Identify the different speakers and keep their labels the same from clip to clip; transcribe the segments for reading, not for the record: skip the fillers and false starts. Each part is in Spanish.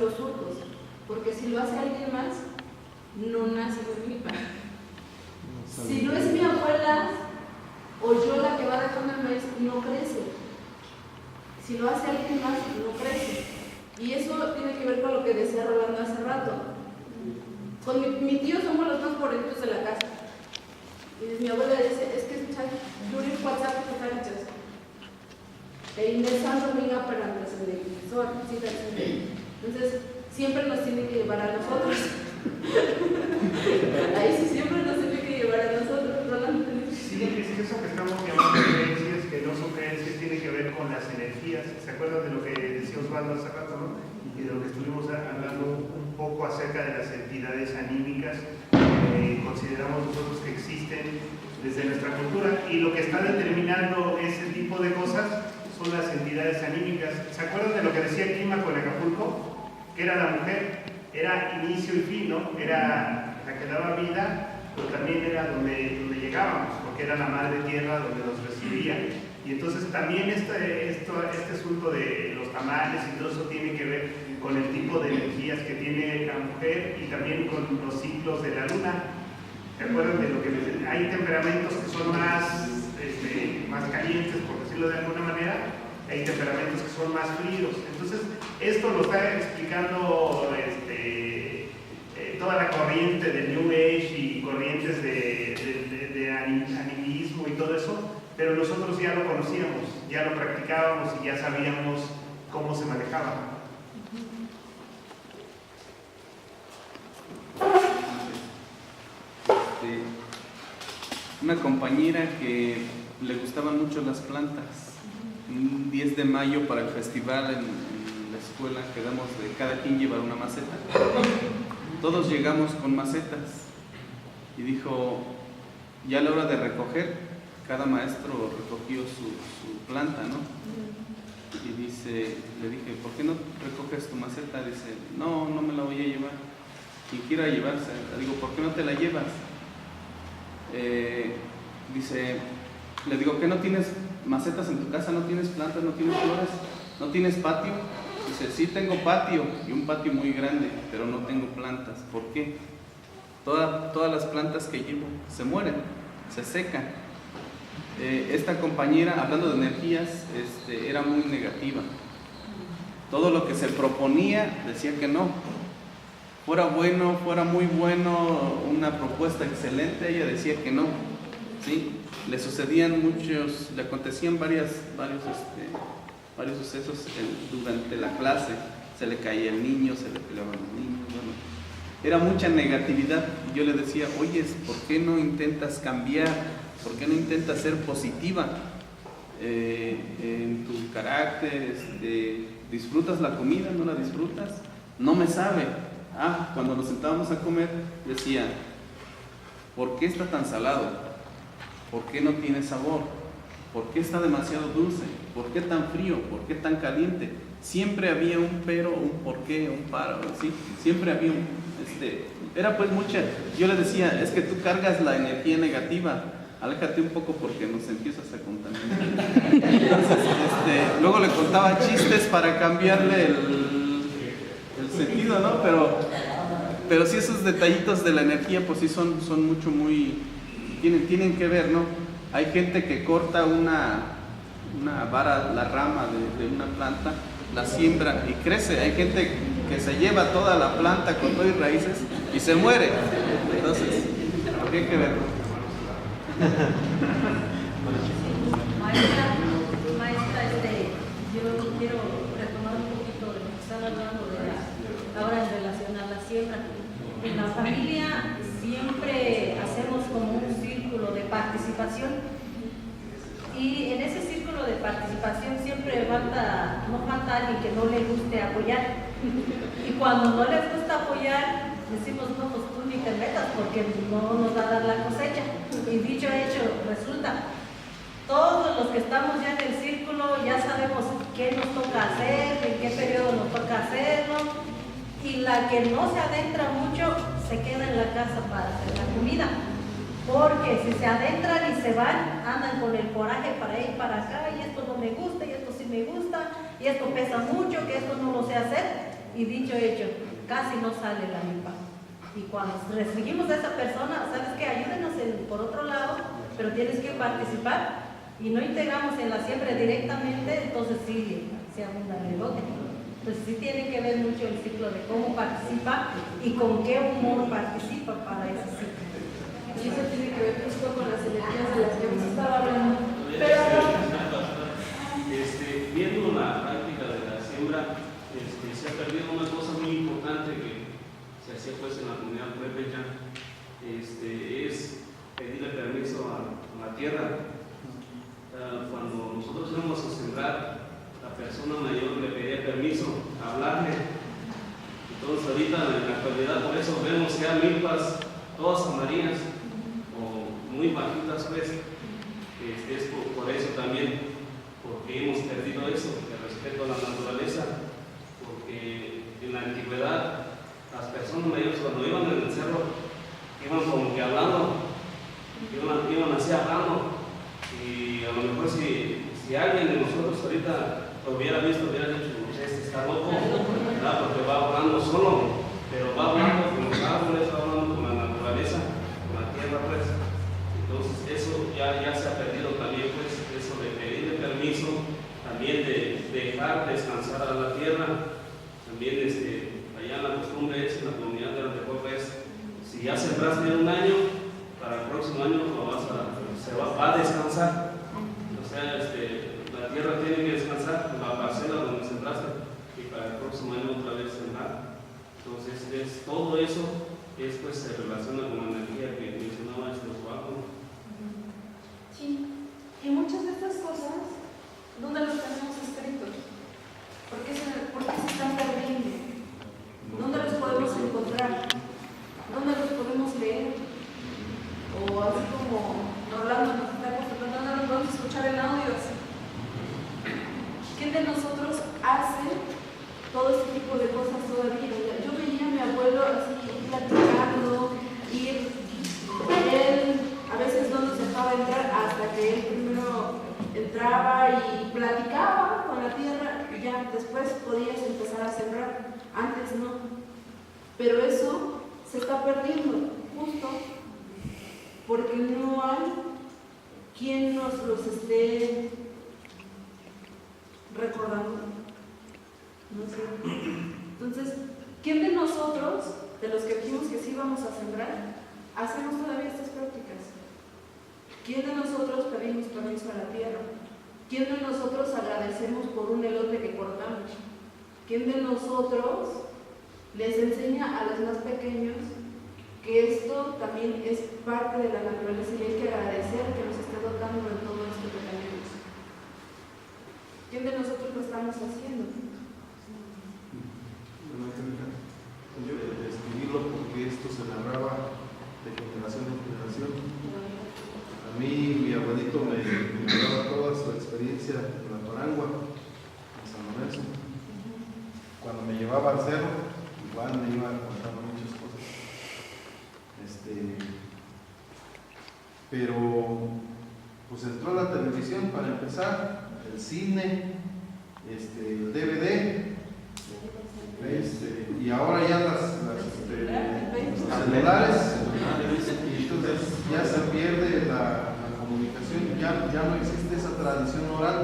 Speaker 1: los surcos, porque si lo hace alguien más, no nace de milpa. Si no es mi abuela o yo la que va dejando el maíz, no crece. Si lo hace alguien más, no crece. Y eso tiene que ver con lo que decía Rolando hace rato. Con mi tío somos los más pobrecitos de la casa. Y mi abuela dice, es que yo en WhatsApp que te e ingresando venga para entonces siempre nos tiene que llevar a nosotros. Ahí sí siempre nos tiene que llevar a nosotros.
Speaker 2: Sí, es eso que estamos llamando creencias, que no son creencias, tiene que ver con las energías. ¿Se acuerdan de lo que decía Osvaldo hace rato, no? Y de lo que estuvimos hablando un poco acerca de las entidades anímicas que consideramos nosotros que existen desde nuestra cultura, y lo que está determinando ese tipo de cosas son las entidades anímicas. ¿Se acuerdan de lo que decía Clima con Acapulco? Que era la mujer, era inicio y fin, ¿no? Era la que daba vida, pero también era donde llegábamos, porque era la madre tierra donde nos recibía. Y entonces también este asunto de los tamales y todo eso tiene que ver con el tipo de energías que tiene la mujer y también con los ciclos de la luna. ¿Se acuerdan de lo que les decía? Hay temperamentos que son más calientes, por decirlo de alguna manera, hay temperamentos que son más fríos. Entonces, esto lo está explicando toda la corriente del New Age y corrientes de animismo y todo eso, pero nosotros ya lo conocíamos, ya lo practicábamos y ya sabíamos cómo se manejaba.
Speaker 3: Una compañera que le gustaban mucho las plantas. Un 10 de mayo para el festival en la escuela quedamos de cada quien llevar una maceta. Todos llegamos con macetas y dijo, ya a la hora de recoger, cada maestro recogió su planta, ¿no? Y le dije, ¿por qué no recoges tu maceta? Dice, no me la voy a llevar. Quien quiera llevarse, le digo, ¿por qué no te la llevas? Le digo, ¿qué no tienes macetas en tu casa? ¿No tienes plantas? ¿No tienes flores? ¿No tienes patio? Dice, sí tengo patio, y un patio muy grande, pero no tengo plantas. ¿Por qué? Todas las plantas que llevo se mueren, se secan. Esta compañera, hablando de energías, era muy negativa. Todo lo que se proponía decía que no. Fuera bueno, fuera muy bueno, una propuesta excelente, ella decía que no, ¿sí? Le acontecían varios sucesos durante la clase, se le caía el niño, se le peleaban los niños, bueno, era mucha negatividad. Yo le decía, oye, ¿por qué no intentas cambiar? ¿Por qué no intentas ser positiva en tu carácter? ¿Disfrutas la comida? ¿No la disfrutas? No me sabe. Cuando nos sentábamos a comer, decía, ¿por qué está tan salado? ¿Por qué no tiene sabor? ¿Por qué está demasiado dulce? ¿Por qué tan frío? ¿Por qué tan caliente? Siempre había un pero, un por qué, un para, ¿sí? Siempre había era pues mucha. Yo le decía, es que tú cargas la energía negativa, aléjate un poco porque nos empiezas a contaminar. Entonces, luego le contaba chistes para cambiarle el sentido, ¿no? Pero sí, esos detallitos de la energía, pues sí son tienen que ver, ¿no? Hay gente que corta una vara, la rama de una planta, la siembra y crece. Hay gente que se lleva toda la planta con todo y raíces y se muere. Entonces, hay que ver.
Speaker 4: Maestra, yo quiero retomar un poquito de lo que están hablando ahora en relación a la siembra. En la familia siempre hacemos como un círculo de participación y en ese círculo de participación siempre no falta alguien que no le guste apoyar, y cuando no les gusta apoyar decimos, no, pues tú ni te metas porque no nos va a dar la cosecha. Y dicho hecho, resulta, todos los que estamos ya en el círculo ya sabemos qué nos toca hacer, en qué periodo nos toca hacerlo, y la que no se adentra mucho se queda en la casa para hacer la comida, porque si se adentran y se van, andan con el coraje para ir para acá, y esto no me gusta, y esto sí me gusta, y esto pesa mucho, que esto no lo sé hacer. y dicho hecho, casi no sale la milpa. Y cuando restringimos a esa persona, ¿sabes qué? Ayúdenos por otro lado, pero tienes que participar y no integramos en la siembra directamente, entonces sí se abunda el elote. Entonces sí tiene que ver mucho el ciclo de cómo participa y con qué humor participa para ese ciclo.
Speaker 1: Y eso tiene que ver justo con las energías de las que hemos estado hablando. Pero
Speaker 5: viendo la práctica de la siembra, se ha perdido una cosa muy importante que se hacía pues en la comunidad purépecha, es pedirle permiso a la tierra. Cuando nosotros íbamos a sembrar, la persona mayor le pedía permiso a hablarle. Entonces ahorita en la actualidad por eso vemos ya milpas todas amarillas o muy bajitas pues. Es por eso también, porque hemos perdido eso, el respeto a la naturaleza, porque en la antigüedad las personas mayores cuando iban en el cerro iban como que hablando, iban así hablando, y a lo mejor si alguien de nosotros ahorita lo hubiera visto, hubiera dicho, este está loco, ¿verdad? Porque va hablando solo, pero va hablando con los árboles, va hablando con la naturaleza, con la tierra pues. Entonces eso ya se ha perdido también pues, eso de pedirle permiso, también de dejar descansar a la tierra. También allá la costumbre es, en la comunidad de la Tejoca es, si ya sembraste un año, para el próximo año va a descansar. O sea, la tierra tiene que descansar, la parcela donde sembraste, y para el próximo año otra vez sembrar. Entonces todo eso pues, se relaciona con la energía que mencionaba Osvaldo.
Speaker 1: sí, y muchas de estas cosas, ¿dónde los tenemos escritos? ¿Por qué se están perdiendo? ¿Dónde los podemos encontrar? ¿Dónde los podemos leer? O así como Rolando nos está acostumbrando, ¿dónde los podemos escuchar en audios? ¿Quién de nosotros hace todo este tipo de cosas todavía? Yo veía a mi abuelo así platicando y él a veces no nos dejaba entrar hasta que él primero entraba y platicaba con la tierra y ya después podías empezar a sembrar. Antes no. Pero eso se está perdiendo justo porque no hay quien nos los esté recordando. No sé. Entonces, ¿quién de nosotros, de los que dijimos que sí vamos a sembrar, hacemos todavía estas prácticas? ¿Quién de nosotros pedimos permiso a la tierra? ¿Quién de nosotros agradecemos por un elote que cortamos? ¿Quién de nosotros les enseña a los más pequeños que esto también es parte de la naturaleza y hay que agradecer que nos esté dotando de todo esto que tenemos? ¿Quién de nosotros lo estamos haciendo?
Speaker 6: Yo de escribirlo porque esto se narraba de generación en generación. A mí mi abuelito me narraba toda su experiencia en la Parangua, en San Lorenzo. Cuando me llevaba al cerro, igual me iba contando muchas cosas. Pero pues entró la televisión para empezar, el cine, el DVD. Y ahora ya los celulares, y entonces ya se pierde la comunicación, ya no existe esa tradición oral,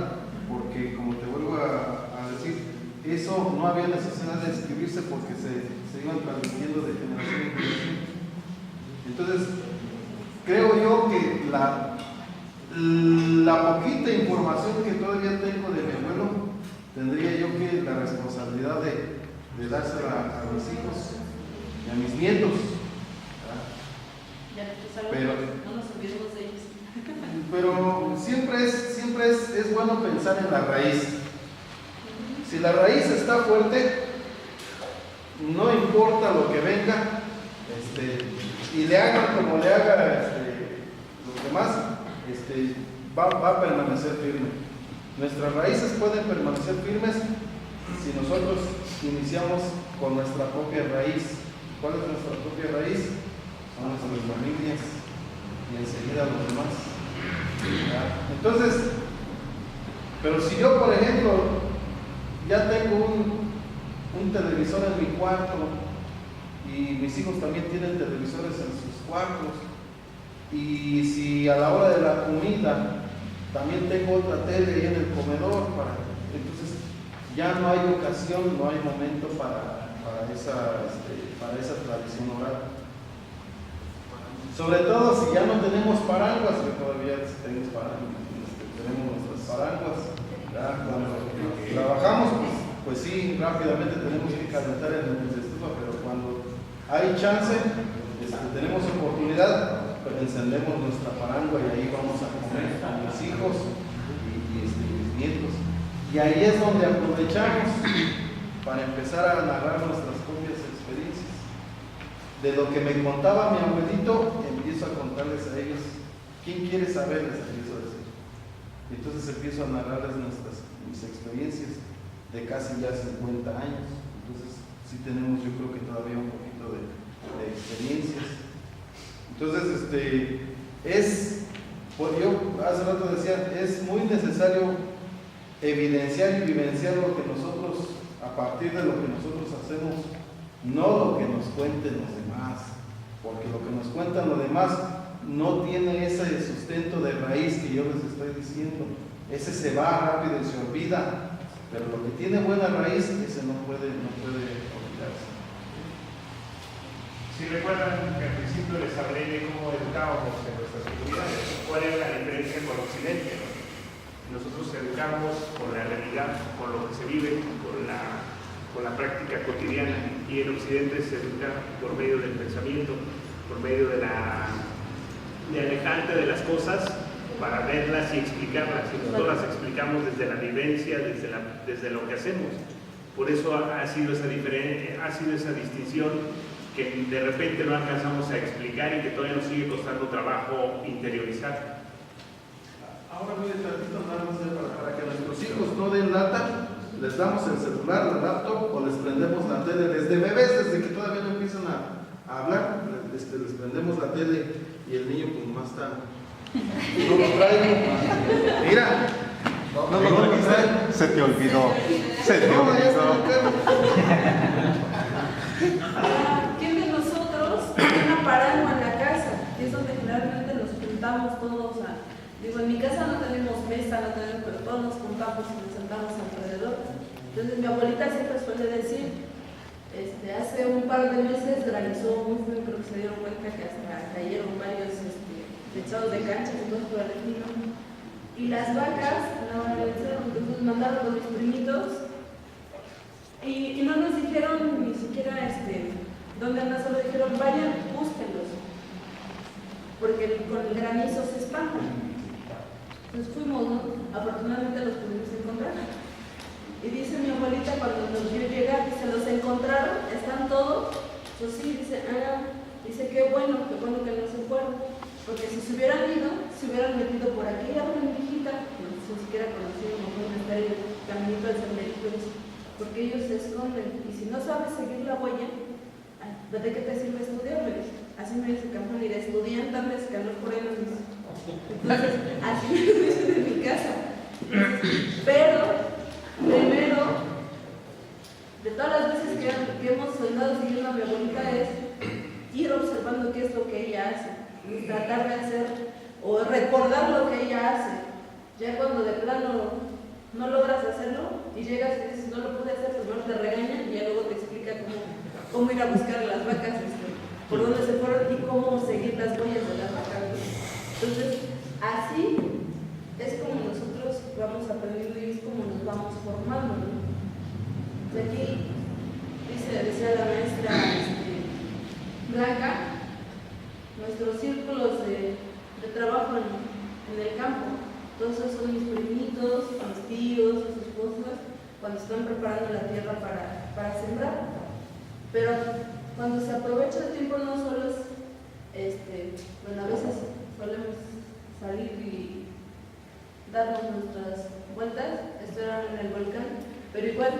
Speaker 6: porque como te vuelvo a decir, eso no había necesidad de escribirse porque se iban transmitiendo de generación en generación. Entonces, creo yo que la poquita información que todavía tengo de mi abuelo, tendría yo que la responsabilidad de dársela a mis hijos y a mis nietos. Pero,
Speaker 1: no nos olvidemos de ellos.
Speaker 6: Pero siempre es bueno pensar en la raíz. Si la raíz está fuerte, no importa lo que venga, y le hagan como le haga los demás, va a permanecer firme. Nuestras raíces pueden permanecer firmes si nosotros iniciamos con nuestra propia raíz. ¿Cuál es nuestra propia raíz? Son nuestras familias y enseguida los demás. Entonces, pero si yo, por ejemplo, ya tengo un televisor en mi cuarto y mis hijos también tienen televisores en sus cuartos. Y si a la hora de la comida también tengo otra tele ahí en el comedor, entonces ya no hay ocasión, no hay momento para esa tradición oral. Sobre todo si ya no tenemos paraguas, que todavía tenemos paraguas, tenemos nuestras paraguas. Ya cuando trabajamos, pues sí, rápidamente tenemos que calentar en el estufa, pero cuando hay chance, tenemos oportunidad, pues encendemos nuestra parangua y ahí vamos a comer con mis hijos y mis nietos. Y ahí es donde aprovechamos para empezar a narrar nuestras propias experiencias. De lo que me contaba mi abuelito, empiezo a contarles a ellos. ¿Quién quiere saber? Les empiezo a decir. Entonces empiezo a narrarles mis experiencias de casi ya 50 años. Entonces sí tenemos, yo creo que todavía un poquito de experiencias. Entonces, yo hace rato decía, es muy necesario evidenciar y vivenciar lo que nosotros, a partir de lo que nosotros hacemos, no lo que nos cuenten los demás, porque lo que nos cuentan los demás no tiene ese sustento de raíz que yo les estoy diciendo. Ese se va rápido y se olvida, pero lo que tiene buena raíz, ese no puede olvidarse.
Speaker 2: Si recuerdan que al principio les hablé de cómo educábamos en nuestras comunidades, cuál era la diferencia con Occidente, ¿no? Nosotros educamos con la realidad, con lo que se vive, con la práctica cotidiana, y en Occidente se educa por medio del pensamiento, por medio de alejarte de las cosas para verlas y explicarlas, y nosotros las explicamos desde la vivencia, desde lo que hacemos. Por eso ha sido esa distinción que de repente no alcanzamos a explicar y que todavía nos sigue costando trabajo interiorizar.
Speaker 6: Ahora mire tantito nada más para que nuestros hijos no den lata, les damos el celular, la laptop o les prendemos la tele desde bebés, desde que todavía no empiezan a hablar, les prendemos la tele y el niño pues más está, no lo trae, mira, no lo trae.
Speaker 7: Se te olvidó.
Speaker 1: ¿Quién de nosotros tiene una parangua en la casa? Y es donde generalmente nos juntamos todos. En mi casa no tenemos mesa, pero todos nos juntamos y nos sentamos alrededor. Entonces mi abuelita siempre suele decir, hace un par de meses granizó muy feo, creo que se dieron cuenta que hasta cayeron varios techados de canchas y todo por el estilo. Y las vacas andaban en el cerro, entonces mandaron a mis primitos y no nos dijeron ni siquiera dónde andan, solo dijeron vayan, búsquenlos, porque con el granizo se espantan. Entonces fuimos, ¿no? Afortunadamente los pudimos encontrar. Y dice mi abuelita cuando nos vio llegar, dice, los encontraron, están todos. Pues sí, dice, qué bueno que no se fueron. Porque si se hubieran ido, se hubieran metido por aquí, una viejita, no sé, ni siquiera conocido, no pueden estar en el caminito del senderito, porque ellos se esconden. Y si no sabes seguir la huella, ¿de qué te sirve estudiar? Me dice. Así me dice Campán, y de estudiante antes que no por ahí nos dice. Entonces, así me dicen en mi casa. Pero, primero, de todas las veces que hemos andado siguiendo a mi abuelita es ir observando qué es lo que ella hace, y tratar de hacer o recordar lo que ella hace. Ya cuando de plano no logras hacerlo y llegas y dices no lo pude hacer, primero te regañan y ya luego te explica cómo ir a buscar a las vacas, por dónde se fueron y cómo seguir las huellas de las vacas. Entonces, así es como nosotros vamos aprendiendo y es como nos vamos formando, ¿no? Aquí decía la maestra Blanca, nuestros círculos de trabajo en el campo, todos esos son mis primitos, mis tíos, sus esposas, cuando están preparando la tierra para sembrar. Pero cuando se aprovecha el tiempo no solo es, a veces solemos salir y darnos nuestras vueltas, estar en el volcán, pero igual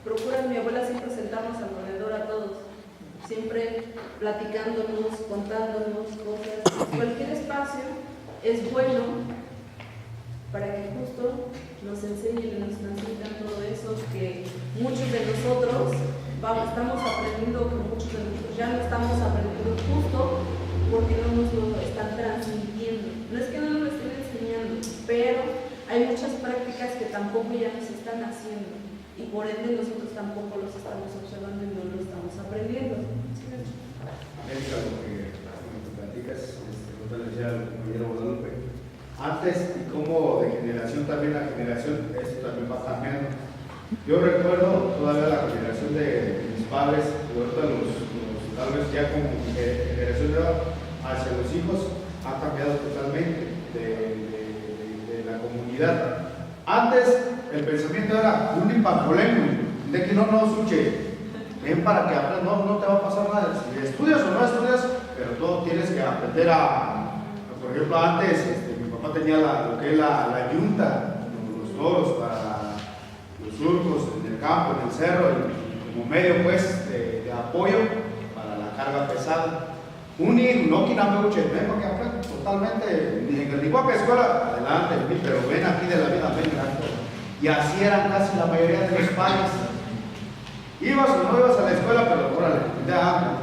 Speaker 1: procuran mi abuela siempre sentarnos alrededor a todos, siempre platicándonos, contándonos cosas. Cualquier espacio es bueno para que justo nos enseñen y nos transmitan todo eso que muchos de nosotros estamos aprendiendo, que muchos de nosotros ya no estamos aprendiendo justo porque no nos lo están transmitiendo. No es que no nos lo estén enseñando, pero hay muchas prácticas que tampoco ya nos están haciendo y por ende nosotros tampoco los estamos observando y no lo estamos aprendiendo.
Speaker 7: América, lo que platicas, lo que decía el compañero Guadalupe, antes y como de generación también a generación, esto también va cambiando. Yo recuerdo todavía la generación de mis padres, y ahorita tal vez ya como generación hacia los hijos, ha cambiado totalmente de la comunidad. Antes el pensamiento era un impactoleno, de que no nos escuche, ven para que aprendas, no te va a pasar nada, si estudias o no estudias, pero todo tienes que aprender por ejemplo, antes mi papá tenía lo que es la yunta, los toros para los surcos en el campo, en el cerro, y como medio pues de apoyo para la carga pesada. Un hijo, no que no me escuche, ven para que aprendan totalmente, ni en ninguna escuela, adelante, pero ven aquí de la vida, ven aquí. Y así eran casi la mayoría de los padres. Ibas o no ibas a la escuela, pero órale, ya,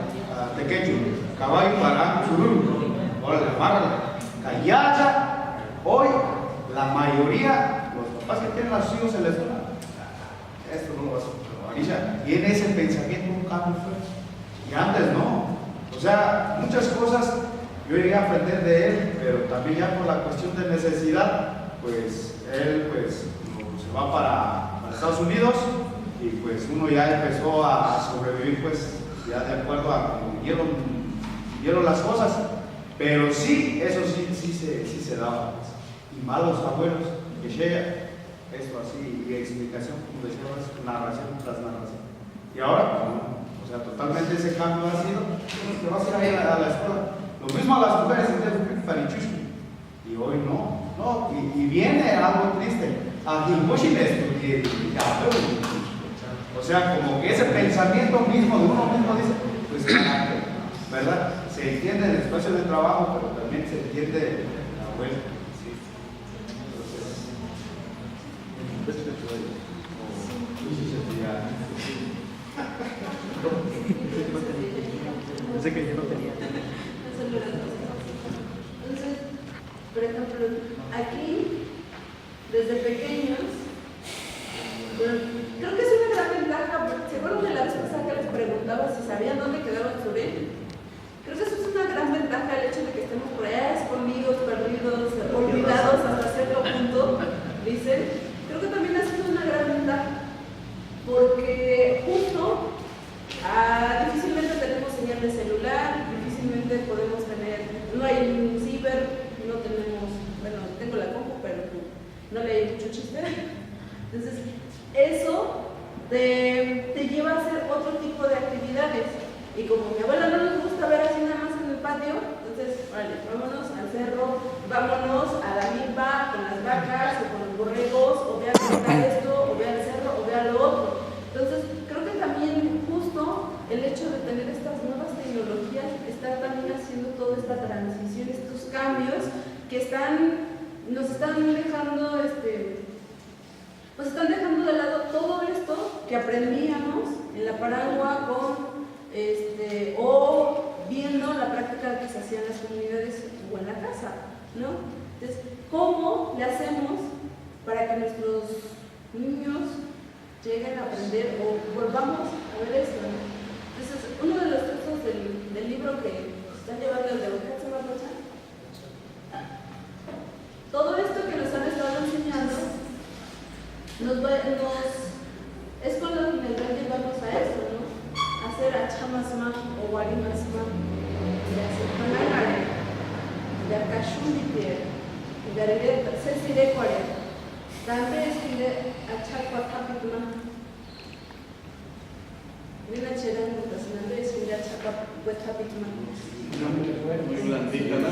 Speaker 7: tequecho, caballo, para, sururu, órale, amárrale. Callada, hoy la mayoría, los papás que tienen a sus hijos en la escuela, esto no lo vas a hacer. Y en ese pensamiento un cambio fuerte. Y antes no. O sea, muchas cosas yo llegué a aprender de él, pero también ya por la cuestión de necesidad, pues él pues se va para Estados Unidos y pues uno ya empezó a sobrevivir pues ya de acuerdo a cómo vieron las cosas. Pero sí, eso sí se daba. Y malos abuelos, que llega esto así, y explicación, como decíamos, narración tras narración. Y ahora, pues no. O sea, totalmente ese cambio ha sido, te vas a ir a la escuela. Lo mismo a las mujeres, y hoy no. Y viene algo triste. A Jimboshi le estudié, o sea, como que ese pensamiento mismo de uno mismo dice, pues ¿verdad? Se entiende el espacio de trabajo, pero también se entiende la vuelta. Sí.
Speaker 2: Pensé que yo no tenía.
Speaker 1: Entonces, por ejemplo, aquí, desde pequeños, creo que es una gran ventaja, porque ¿se acuerdan de la vez pasada que les preguntaba si sabían dónde quedaba el surén? Creo que eso es una gran ventaja, el hecho de que estemos por allá escondidos, perdidos, olvidados hasta cierto punto, dicen. Creo que también ha sido una gran ventaja, porque justo difícilmente tenemos señal de celular, difícilmente podemos tener, no hay un ciber, no tenemos, bueno, tengo la compu, pero no le hay mucho chiste. Entonces, eso te lleva a hacer otro tipo de actividades. Y como mi abuela no nos gusta ver así nada más en el patio, entonces, vale, vámonos al cerro, vámonos a la milpa con las vacas o con los borregos, o ve a visitar esto, o ve al cerro, o ve a lo otro. Entonces, creo que también justo el hecho de tener estas nuevas tecnologías está también haciendo toda esta transición, estos cambios que nos están dejando, pues están dejando de lado todo esto que aprendíamos en la Paragua o viendo la práctica que se hacía en las comunidades o en la casa, ¿no? Entonces, ¿cómo le hacemos para que nuestros niños lleguen a aprender o volvamos a ver esto, ¿no? Entonces, uno de los textos del libro que están llevando el de Ocatzamacocha, todo esto que nos han estado enseñando es con lo que nos va a llevarnos a esto, ¿no? Hacer achamasma o warimasma, de hacer panagare, de akashumite, de arreglar sesire cuarenta. También es de achakwa capituma. Viene a cherar en ocasiones, es de achakwa capituma.
Speaker 3: Muy blandita, ¿no?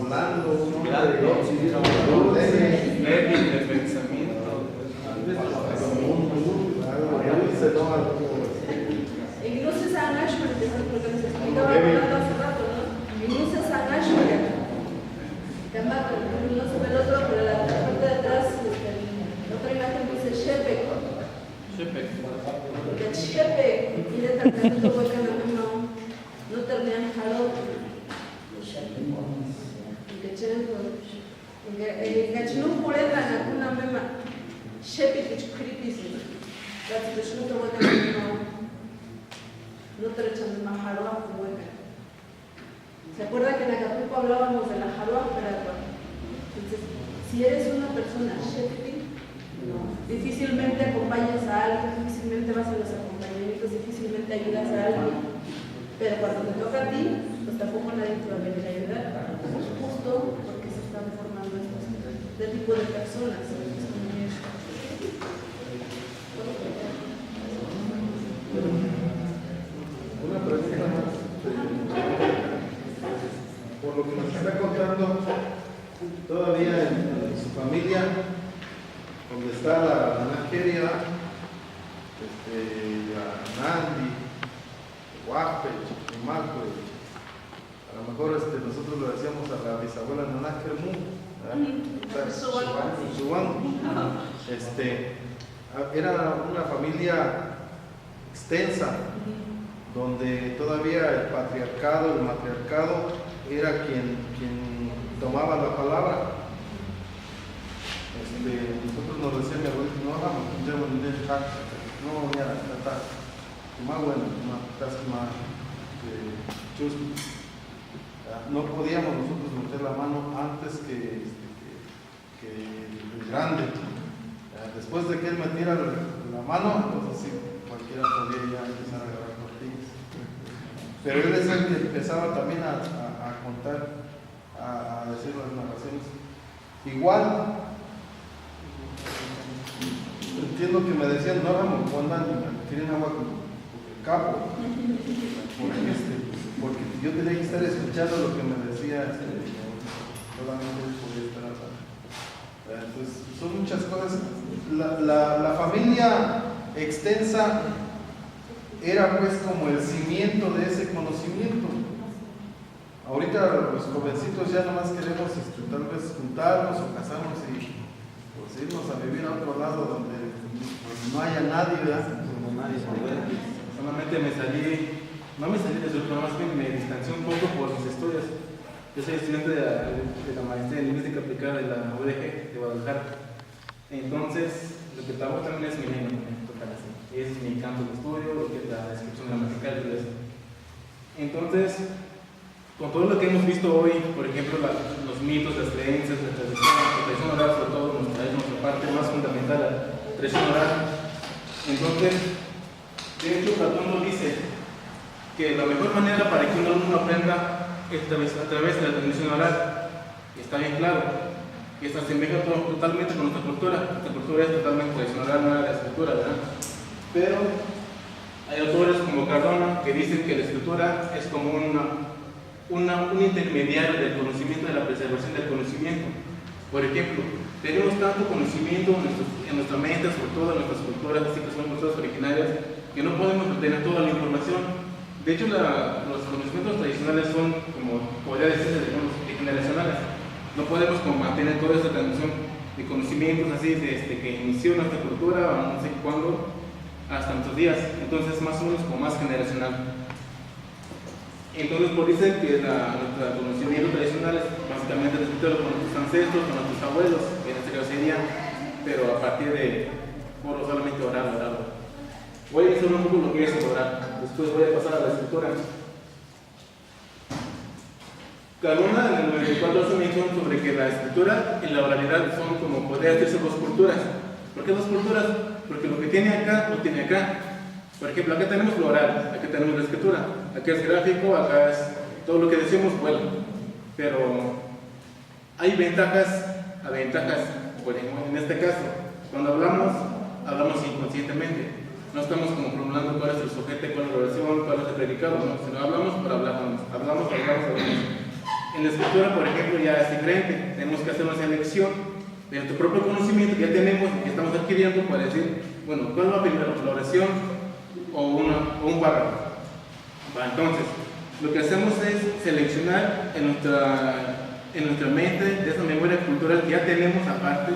Speaker 6: Blando,
Speaker 3: Blando, débil de pensamiento.
Speaker 1: Ignoces a Nashville, que es lo que nos explicaba hablando hace rato, ¿no? Ignoces a Nashville. No se ve el otro, pero la parte de atrás, la otra imagen dice Shepek.
Speaker 3: Shepek.
Speaker 1: Shepek. Y mañana jaro. Que chen que gachnu pureta na kuna mema shepi que chkripis. That's the shnu que voy no te echan más jaroa como hueca. ¿Se acuerda que en Acapulco hablábamos de la jaroa operatua? Entonces, si eres una persona shepi, difícilmente acompañas a alguien, difícilmente vas a los acompañamientos, difícilmente ayudas a alguien. Pero cuando te toca a ti, pues tampoco nadie te va a venir a ayudar. Justo porque se están formando este tipo de personas.
Speaker 6: Una pregunta más. Por lo que nos está contando, todavía en su familia, donde está la Nageria, la Nandi, Guape, Chiquimaco, a lo mejor nosotros lo decíamos a la bisabuela Nanakermu, era una familia extensa, donde todavía el patriarcado, el matriarcado, era quien tomaba la palabra. Nosotros nos decían mi abuelito, no vamos, no, ya, está, más bueno, no podíamos nosotros meter la mano antes que el grande. Después de que él metiera la mano, entonces sí, cualquiera podía ya empezar a agarrar tortillas. Pero él es el que empezaba también a contar, a decir las narraciones. Igual, entiendo que me decían, no, Ramón, cuando quieren agua con el capo, porque yo tenía que estar escuchando lo que me decía, solamente podía estar atrás. Entonces, son muchas cosas. La familia extensa era pues como el cimiento de ese conocimiento. Ahorita los jovencitos ya nomás queremos tal vez juntarnos o casarnos y pues, irnos a vivir a otro lado donde no haya nadie, ¿verdad?
Speaker 8: Como nadie, solamente no me salí de su programa, más bien me distancié un poco por mis estudios. Yo soy estudiante de la maestría en lingüística aplicada de la UDG de Guadalajara. Entonces, lo que trabajo también es mi lengua, total así. Ese es mi campo de estudio, lo que es la descripción gramatical y todo eso. Entonces, con todo lo que hemos visto hoy, por ejemplo, los mitos, las creencias, la tradición oral, sobre todo nuestra parte más fundamental, la tradición oral. Entonces, de hecho, Platón nos dice que la mejor manera para que un alumno aprenda es a través de la transmisión oral. Está bien claro, que se asemeja totalmente con nuestra cultura. Nuestra cultura es totalmente tradicional, no era la escritura, ¿verdad? Pero hay autores como Cardona que dicen que la escritura es como un intermediario del conocimiento, de la preservación del conocimiento. Por ejemplo, tenemos tanto conocimiento en nuestra mente, sobre todo en nuestras culturas, así que son culturas originarias, que no podemos retener toda la información. De hecho, los conocimientos tradicionales son, como podría decirse, generacionales. No podemos mantener toda esta transmisión de conocimientos así desde que inició nuestra cultura, no sé cuándo, hasta nuestros días. Entonces, más o menos como más generacional. Entonces, por dicen que nuestro conocimiento tradicional es básicamente escrito con nuestros ancestros, con nuestros abuelos, que en este caso serían, pero a partir de solamente oral. Voy a decir un poco lo que es el oral, después voy a pasar a la escritura. Cardona en el 94 hace mención sobre que la escritura y la oralidad son, como podría decirse, dos culturas. ¿Por qué dos culturas? Porque lo que tiene acá, lo tiene acá. Por ejemplo, acá tenemos lo oral, aquí tenemos la escritura. Acá es gráfico, acá es todo lo que decimos, bueno. Pero hay ventajas a ventajas. Por ejemplo, en este caso, cuando hablamos inconscientemente. No estamos como formulando cuál es el sujeto, cuál es la oración, cuál es el predicado, no, sino hablamos por hablar, hablamos. En la escritura, por ejemplo, ya es diferente. Tenemos que hacer una selección de nuestro propio conocimiento que ya tenemos y que estamos adquiriendo para decir, bueno, ¿cuál va primero, la oración o un párrafo? Entonces, lo que hacemos es seleccionar en nuestra mente, de esa memoria cultural que ya tenemos aparte,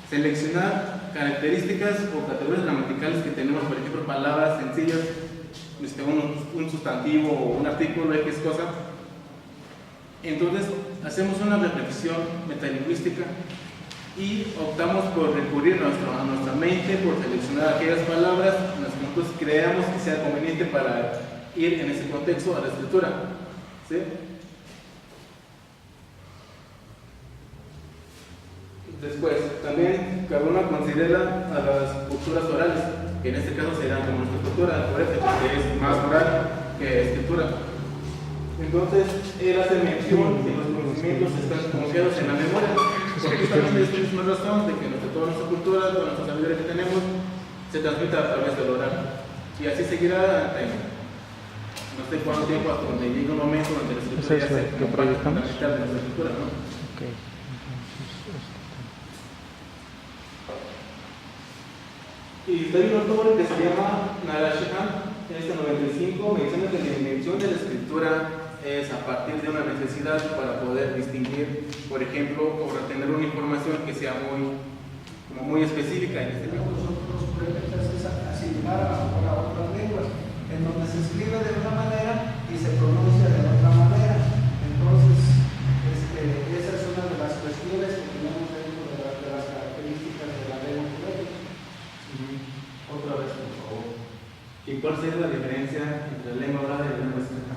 Speaker 8: seleccionar características o categorías gramaticales que tenemos, por ejemplo, palabras sencillas un sustantivo o un artículo, X cosa. Entonces hacemos una reflexión metalingüística y optamos por recurrir a nuestra mente, por seleccionar aquellas palabras en las que nosotros creamos que sea conveniente para ir en ese contexto a la escritura. ¿Sí? Después, también cada uno considera a las culturas orales, que en este caso serán como nuestra cultura, que es más oral que escritura. Entonces, él hace mención que los conocimientos están confiados en la memoria, porque justamente es la misma razón de que toda nuestra cultura, toda nuestra sabiduría que tenemos, se transmite a través del oral. Y así seguirá no sé cuánto tiempo, hasta donde llegue un momento donde la escritura ya se comparte fundamental de nuestra cultura, ¿no?
Speaker 9: Okay.
Speaker 8: Y hay un autor que se llama Narashihan, en este 95, menciona que la dimensión de la escritura es a partir de una necesidad para poder distinguir, por ejemplo, o retener una información que sea muy específica en este caso.
Speaker 6: Los prefectos es asimilar a otras lenguas, en donde se escribe de una manera y se pronuncia de otra manera. Entonces, esa es una de las cuestiones que tenemos dentro de las características de la lengua purépecha.
Speaker 8: Otra vez, por favor. ¿Y cuál sería la diferencia entre la lengua oral y la lengua escrita?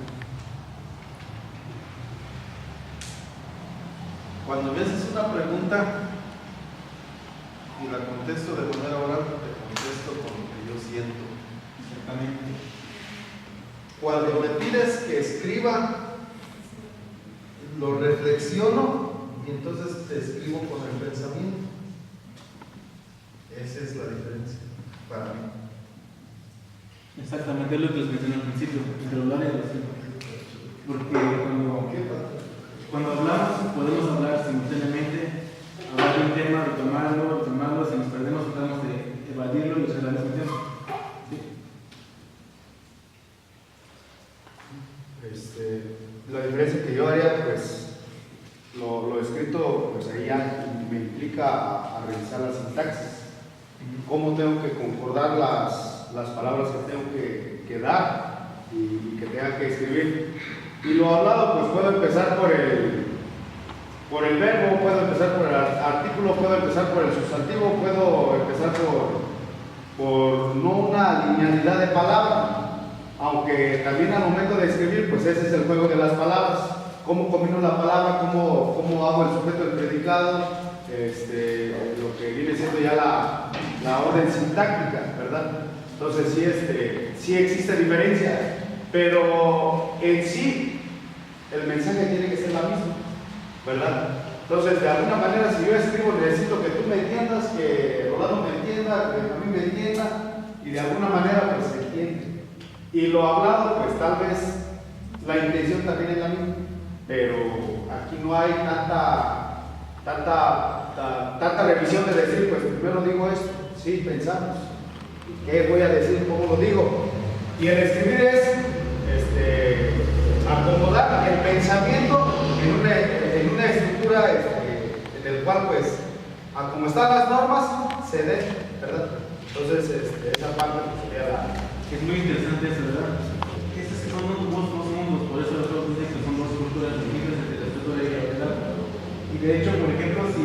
Speaker 6: Cuando me haces una pregunta y la contesto de manera oral, te contesto con lo que yo siento.
Speaker 8: Exactamente.
Speaker 6: Cuando me pides que escriba, lo reflexiono y entonces te escribo con el pensamiento. Esa es la diferencia para mí.
Speaker 8: Exactamente, es lo que les mencioné al principio, entre lo oral y lo escrito. Porque cuando hablamos, podemos hablar simultáneamente, hablar de un tema, retomarlo, si nos perdemos, tratamos de evadirlo y hacer al mismo tiempo.
Speaker 7: La diferencia que yo haría, pues, lo escrito, pues ahí ya me implica a revisar la sintaxis. Cómo tengo que concordar las palabras que tengo que dar y que tenga que escribir. Y lo hablado, pues puedo empezar por el verbo, puedo empezar por el artículo, puedo empezar por el sustantivo, puedo empezar por no una linealidad de palabra, aunque también al momento de escribir, pues ese es el juego de las palabras. Cómo combino la palabra, cómo hago el sujeto del predicado, lo que viene siendo ya la orden sintáctica, ¿verdad? Entonces sí existe diferencia, pero en sí el mensaje tiene que ser la misma, ¿verdad? Entonces, de alguna manera, si yo escribo, necesito que tú me entiendas, que Rolando me entienda, que a mí me entienda, y de alguna manera pues se entiende. Y lo hablado, pues tal vez la intención también es la misma, pero aquí no hay tanta revisión de decir, pues primero digo esto, sí, pensamos, ¿qué voy a decir? ¿Cómo lo digo? Y el escribir es acomodar el pensamiento en una estructura en el cual, pues, a como están las normas, se dé, ¿verdad? Entonces, esa parte pues, sería la...
Speaker 8: Es muy interesante eso, ¿verdad? Estos son dos mundos, por eso los otros dicen que son dos culturas distintas entre la escritura y la verdad. Y de hecho, por ejemplo, si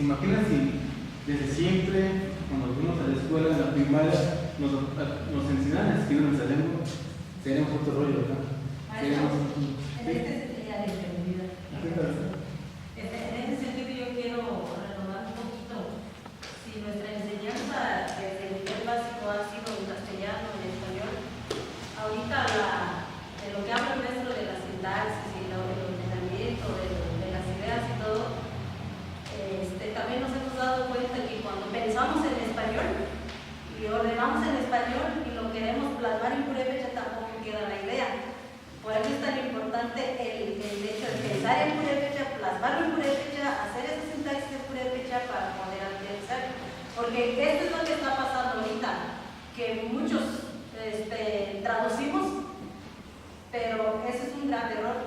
Speaker 8: imaginas si desde siempre, cuando fuimos a la escuela, en la primaria, nos enseñaban a escribir nuestra lengua, seríamos otro rollo, ¿verdad?
Speaker 4: En este sería la entendida. En ese sentido yo quiero retomar un poquito. Si nuestra enseñanza desde el nivel básico ha sido en castellano, en español, ahorita de lo que habla el maestro de la sintaxis y el ordenamiento de las ideas y todo, también nos hemos dado cuenta que cuando pensamos en español y ordenamos en español y lo queremos plasmar en purépecha, tampoco queda la idea. Por eso es tan importante el hecho de pensar en purépecha, plasmarlo en purépecha, hacer esa sintaxis en purépecha para poder analizar. Porque esto es lo que está pasando ahorita, que muchos traducimos, pero ese es un gran error.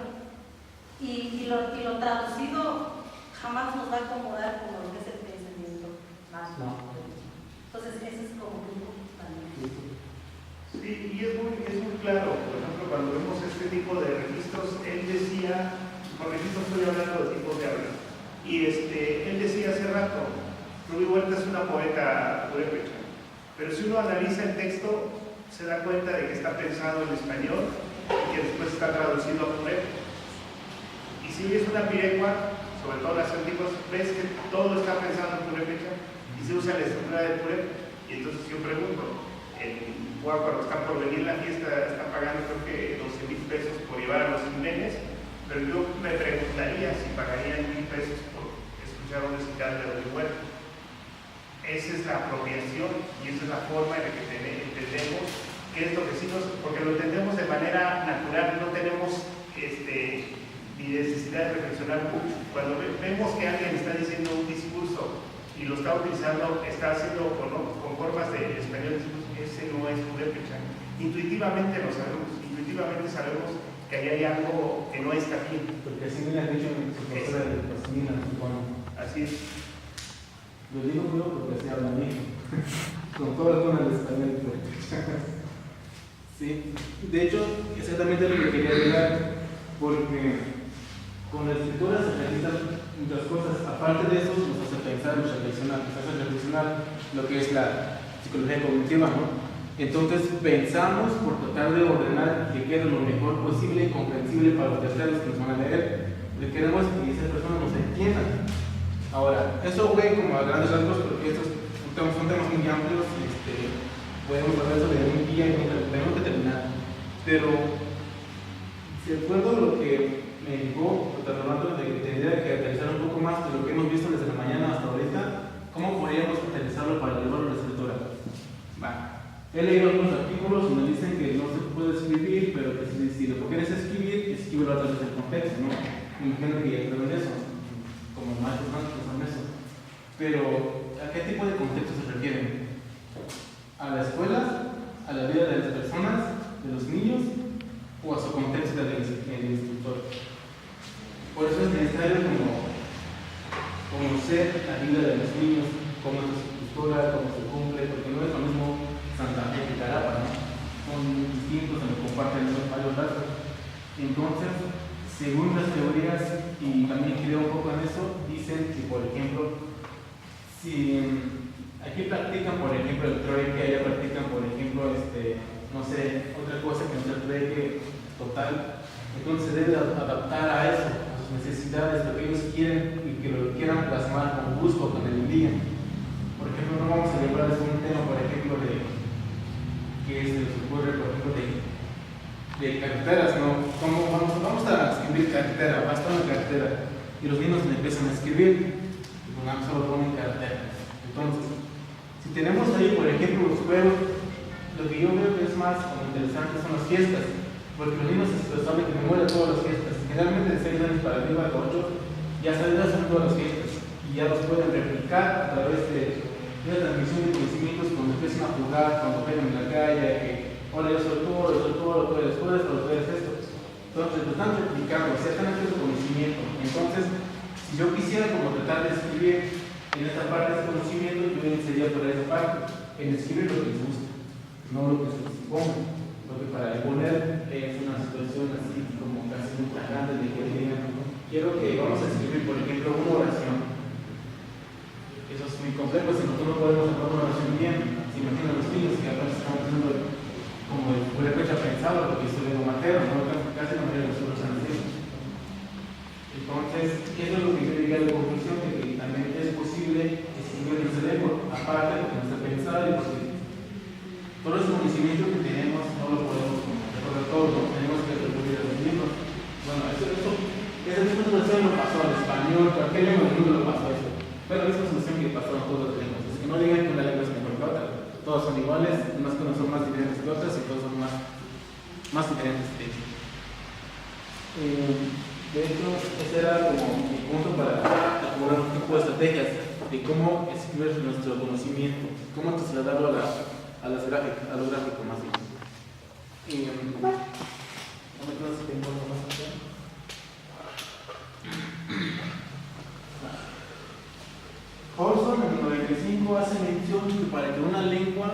Speaker 4: Y lo traducido jamás nos va a acomodar con lo que es el pensamiento más. Entonces, ese es como un poco también.
Speaker 2: Sí, y es muy claro. Por ejemplo, cuando vemos este tipo de registros, él decía, con registros estoy hablando de tipos de habla, y él decía hace rato, Rubí Huerta es una poeta purépecha, pero si uno analiza el texto, se da cuenta de que está pensado en español y que después está traducido a purépecha. Y si es una piregua, sobre todo las antiguas, ves que todo está pensado en purépecha y se usa la estructura de purépecha. Y entonces yo pregunto, el cuando está por venir la fiesta está pagando creo que 12,000 pesos por llevar a los jiménez, pero yo me preguntaría si pagarían 1,000 pesos por escuchar un recital de Rubí Huerta. Esa es la apropiación y esa es la forma en la que entendemos qué es lo que sí porque lo entendemos de manera natural, no tenemos ni necesidad de reflexionar mucho. Cuando vemos que alguien está diciendo un discurso y lo está utilizando, está haciendo con formas de español, ese no es purépecha. Intuitivamente lo sabemos, intuitivamente sabemos que ahí hay algo que no está bien.
Speaker 8: Porque así me lo han dicho su profesora de cocina, supongo.
Speaker 2: Así es.
Speaker 8: Lo digo yo porque así habla mi hijo, con todo el tono del español. Sí, de hecho, exactamente lo que quería llegar, porque con la escritura se realizan muchas cosas. Aparte de eso, nos hace pensar, nos hace reflexionar lo que es la psicología cognitiva, ¿no? Entonces pensamos por tratar de ordenar que quede lo mejor posible y comprensible para los terceros que nos van a leer, porque queremos que esa persona nos entienda. Ahora, eso fue como a grandes rasgos, porque estos son temas muy amplios, podemos hablar sobre un día y tenemos que terminar. Pero, si recuerdo lo que me dijo, tratando de tendría que aterrizar un poco más de lo que hemos visto desde la mañana hasta ahorita, ¿cómo podríamos utilizarlo para llevarlo a la escritura? He leído algunos artículos y nos dicen que no se puede escribir, pero que si lo que quieres escribir, escríbelo a través del contexto, ¿no? Me imagino que ya creo en eso, como maestros son eso. Pero, ¿a qué tipo de contexto se refieren? ¿A la escuela? ¿A la vida de las personas? ¿De los niños? ¿O a su contexto del instructor? Por eso es necesario como conocer la vida de los niños, cómo es su cultura, cómo se cumple, porque no es lo mismo Santa Fe y Carapa, ¿no? Son distintos, se nos comparten varios rasgos. Entonces, según las teorías, y también creo un poco en eso, dicen que, por ejemplo, si aquí practican, por ejemplo, el trueque, allá practican, por ejemplo, no sé, otra cosa que no sea el trueque total, entonces se debe adaptar a eso, a sus necesidades, lo que ellos quieren y que lo quieran plasmar con gusto, con el día. Por ejemplo, no vamos a llevarles un tema, por ejemplo, que se les ocurre, por ejemplo, de carreteras, ¿no? Vamos a escribir carretera, basta una carretera, y los niños le empiezan a escribir, y solo ponen carretera. Entonces, si tenemos ahí, por ejemplo, los juegos, lo que yo veo que es más interesante son las fiestas, porque los niños se saben que memoria todas las fiestas, generalmente de 6 años para arriba, de 8, ya saben todas las fiestas, y ya los pueden replicar a través de una transmisión de conocimientos cuando empiezan a jugar, cuando juegan en la calle, que ahora yo soy todo, tú eres esto. Entonces lo están replicando, se están haciendo conocimiento. Entonces, si yo quisiera como tratar de escribir en esta parte de ese conocimiento, yo iniciaría por esa parte, en escribir lo que les gusta, no lo que se les impone. Porque para imponer es una situación así como casi muy grande de que digan, quiero que vamos a escribir, por ejemplo, una oración. Eso es muy complejo, si nosotros no podemos hacer una oración bien, se imaginan los niños que apenas están haciendo como el purépecha pensado, porque es lengua materna, ¿no? Casi no hay nosotros han nacido. Entonces, eso es lo que yo llegué a la conclusión, de que también es posible escribir en esa lengua, aparte porque no está pensado y porque todo ese conocimiento que tenemos no lo podemos recordar todo, ¿no? Tenemos que recurrir a los libros. Bueno, esa misma situación lo pasó al español, cualquier lengua del mundo lo pasó a eso. Pero es una solución que pasó a todas las lenguas. Es que no digan que una lengua es mejor que otra. Todas son iguales, más que unas son más diferentes que otras y todas son más diferentes que otras. De hecho, ese era como mi punto para elaborar un tipo de estrategias de cómo escribir nuestro conocimiento, cómo trasladarlo a lo gráfico más bien. No me acuerdo si tengo algo más acá. Orson en el 95 hace mención que para que una lengua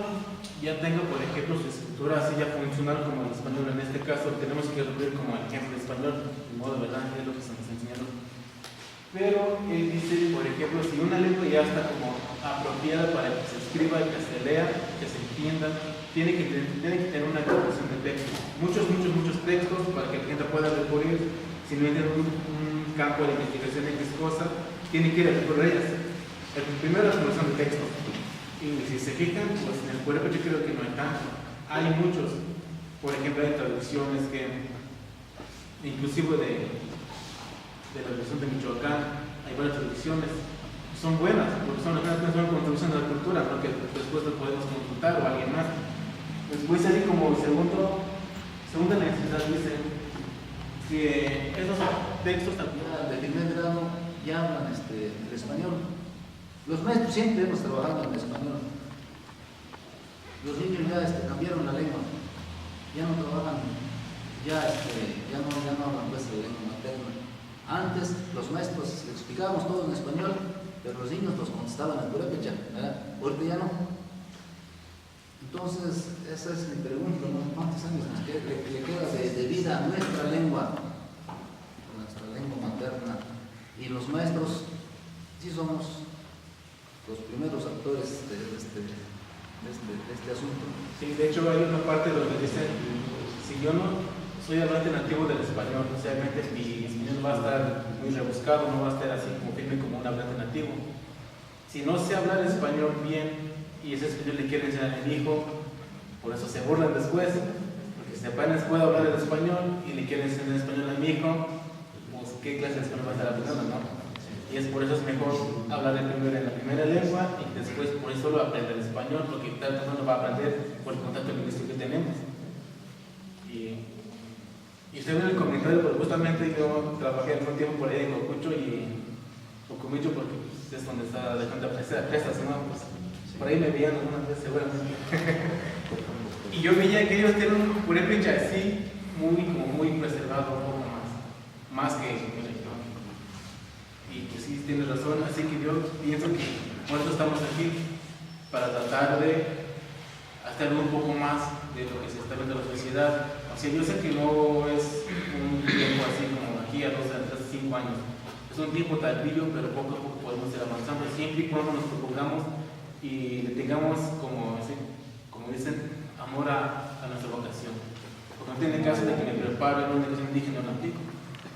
Speaker 8: ya tenga, por ejemplo, su postura así ya funcional como el español. En este caso tenemos que recurrir como al ejemplo español, de modo verdad, es lo que se nos enseñó. Pero él dice, por ejemplo, si una lengua ya está como apropiada para que se escriba, que se lea, que se entienda, tiene que tener una traducción de textos. Muchos textos para que la gente pueda recurrir. Si no tiene un campo de investigación de X cosa, tiene que ir a recurrir a ellas. El primero es la traducción de texto. Y si se fijan, pues en el cuerpo yo creo que no hay tanto. Hay muchos. Por ejemplo, hay traducciones que, inclusive de la versión de Michoacán, hay varias traducciones. Son buenas, porque son como traducción de la cultura, ¿no? Que después lo podemos consultar o alguien más. Después, así como segunda necesidad, dice que esos textos también
Speaker 9: de primer grado ya hablan el español. Los maestros siempre hemos trabajado en español. Los niños ya cambiaron la lengua, ya no trabajan, ya no hablan pues la lengua materna. Antes los maestros les explicábamos todo en español, pero los niños los contestaban en purépecha, ¿verdad? Ahorita ya no. Entonces, esa es mi pregunta, ¿no? ¿Cuántos años le queda de vida a nuestra lengua materna? Y los maestros sí somos los primeros actores de este asunto.
Speaker 8: Sí, de hecho hay una parte donde dice, si yo no soy hablante nativo del español, o sea, realmente mi español va a estar muy rebuscado, no va a estar así como firme como un hablante nativo. Si no sé hablar español bien y ese español le quiere enseñar a mi hijo, por eso se burlan después, porque si apenas puedo hablar el español y le quieren enseñar español a mi hijo, pues qué clase de español va a estar aprendiendo, ¿no? Y es por eso es mejor hablar primero en la primera lengua y después por eso solo aprender español, porque tal vez no va a aprender por el contacto lingüístico que tenemos. Y usted ve el comentario, porque justamente yo trabajé algún tiempo por ahí en Cocucho y Cocumicho, porque pues, es donde está la gente presas, ¿no? Pues, por ahí me veían algunas veces seguramente. Y yo veía que ellos tienen un purépecha así, muy preservado, un poco más que el regional. Y que sí, tienes razón, así que yo pienso que nosotros estamos aquí para tratar de hacer un poco más de lo que se está viendo en la sociedad. O sea, yo sé que no es un tiempo así como aquí a 2, 3, 5 años. Es un tiempo tardío, pero poco a poco podemos ir avanzando, siempre y cuando nos propongamos y le tengamos, como dicen, amor a nuestra vocación. Porque no tiene caso de que me prepare en una educación indígena o no aplico.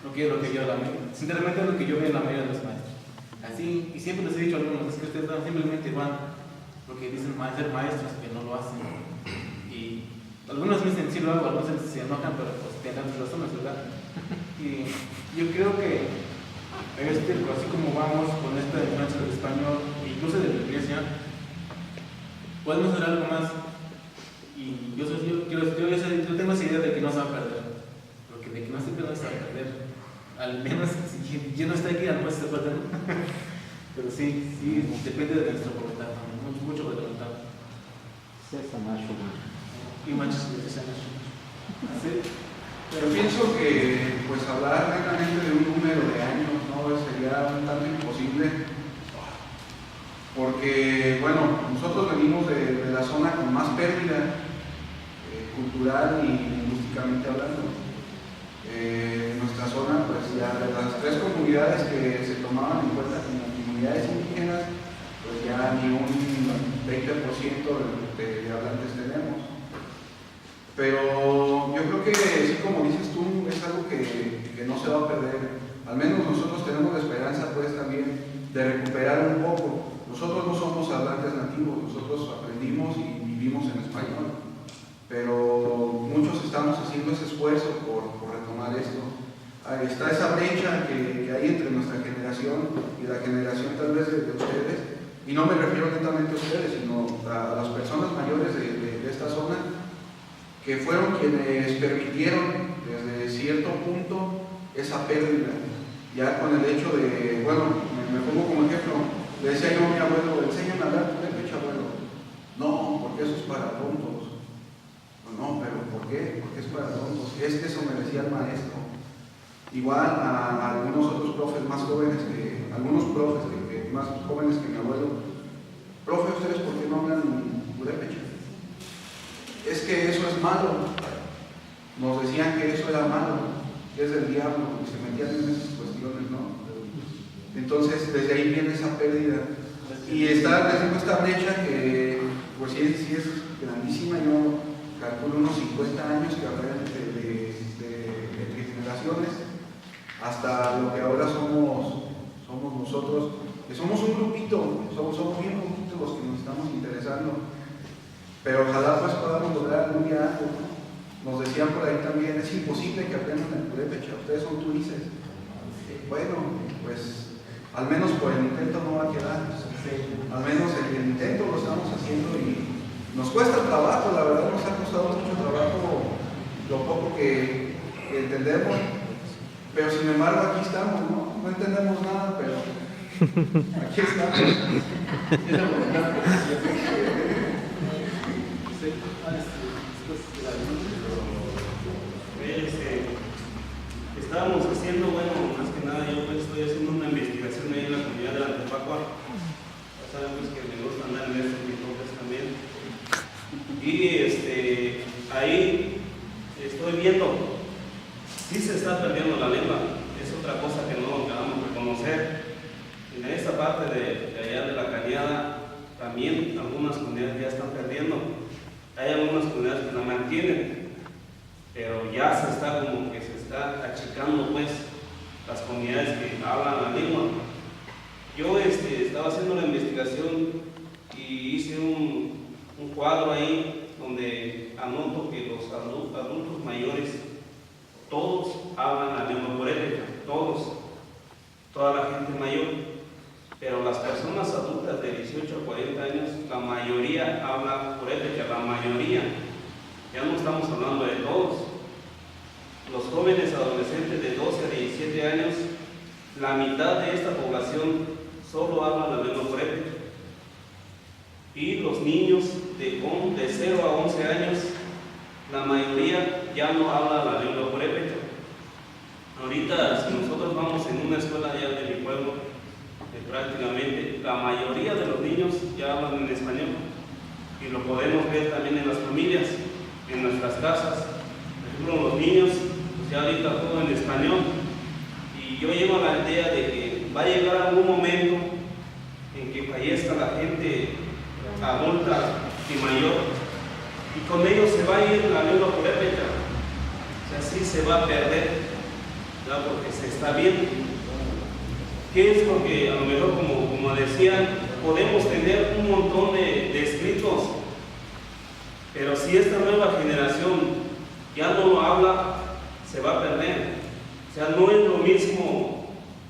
Speaker 8: No quiero lo que yo la mayoría. Sinceramente es lo que yo veo en la mayoría de los maestros. Así, y siempre les he dicho a algunos, es que ustedes simplemente van porque dicen ser maestros que no lo hacen. Y algunos me dicen sí lo hago, algunos se enojan, pero pues tienen razones, ¿verdad? Y yo creo que así como vamos con esta influencia del español, incluso de la iglesia, podemos hacer algo más. Y yo tengo esa idea de que no se va a perder, porque de que no siempre no se va a perder. Al menos si yo no estoy aquí, al menos se puede, ¿no? Pero sí, depende de nuestra voluntad, mucho de la voluntad. Y muchas gracias.
Speaker 10: Pero pienso que pues hablar netamente de un número de años no sería un tanto imposible, porque bueno, nosotros venimos de la zona con más pérdida cultural y lingüísticamente hablando. Nuestra zona, pues ya de las 3 comunidades que se tomaban en cuenta como comunidades indígenas, pues ya ni un 20% de hablantes tenemos. Pero yo creo que, sí, como dices tú, es algo que no se va a perder. Al menos nosotros tenemos la esperanza, pues, también de recuperar un poco. Nosotros no somos hablantes nativos, nosotros aprendimos y vivimos en español. Pero muchos estamos haciendo ese esfuerzo por retomar esto. Ahí está esa brecha que hay entre nuestra generación y la generación tal vez de ustedes, y no me refiero netamente a ustedes, sino a las personas mayores de esta zona, que fueron quienes permitieron desde cierto punto esa pérdida. Ya con el hecho de, bueno, me pongo como ejemplo, le decía yo a mi abuelo, enséñame a hablar purépecha, abuelo. No, porque eso es para tontos. No, pero ¿por qué? Porque es para tontos. Es que eso me decía el maestro. Igual a algunos otros profes más jóvenes algunos profes más jóvenes que mi abuelo. Profe, ¿ustedes por qué no hablan purépecha? es que eso es malo. Nos decían que eso era malo, que es del diablo, y se metían en esas cuestiones, ¿no? Entonces, desde ahí viene esa pérdida. Y está, les digo, esta brecha que, pues sí es grandísima. Yo calculo unos 50 años que habrá entre generaciones, hasta lo que ahora somos nosotros, que somos un grupito, somos bien poquitos los que nos estamos interesando, pero ojalá pues podamos lograr algún día algo, ¿no? Nos decían por ahí también, es imposible que aprendan el purépecha, ustedes son tulises. Bueno, pues al menos por el intento no va a quedar, al menos el intento lo estamos haciendo y nos cuesta trabajo, la verdad nos ha costado mucho trabajo lo poco que entendemos, pero sin embargo aquí estamos, no entendemos nada, pero aquí estamos.
Speaker 5: Estábamos haciendo, bueno, más que nada yo pues estoy haciendo una investigación ahí en la comunidad de la Antepacua. Ya saben pues que me gusta andar en estos entonces también. Y ahí estoy viendo, sí se está perdiendo la lengua, es otra cosa que no acabamos de reconocer. En esta parte de allá de la Cañada también algunas comunidades ya están perdiendo. Hay algunas comunidades que la mantienen, pero ya se está como que se está achicando pues las comunidades que hablan la lengua. Yo estaba haciendo la investigación y hice un cuadro ahí donde anoto que los adultos mayores todos hablan la lengua purépecha, toda la gente mayor, pero las personas adultas de 18 a 40 años, la mayoría habla purépecha, la mayoría. Ya no estamos hablando de todos. Los jóvenes adolescentes de 12 a 17 años, la mitad de esta población solo habla la lengua purépecha. Y los niños de 0 a 11 años, la mayoría ya no habla la lengua purépecha. Ahorita, si nosotros vamos en una escuela allá de mi pueblo, prácticamente la mayoría de los niños ya hablan en español. Y lo podemos ver también en las familias, en nuestras casas. Por ejemplo, los niños, pues ya ahorita todo en español. Y yo llevo la idea de que va a llegar algún momento en que fallezca la gente adulta y mayor, y con ellos se va a ir la lengua purépecha. O sea, sí se va a perder, ¿verdad? Porque se está viendo. ¿Qué es? Porque a lo mejor, como decían, podemos tener un montón de escritos, pero si esta nueva generación ya no lo habla, se va a perder. O sea, no es lo mismo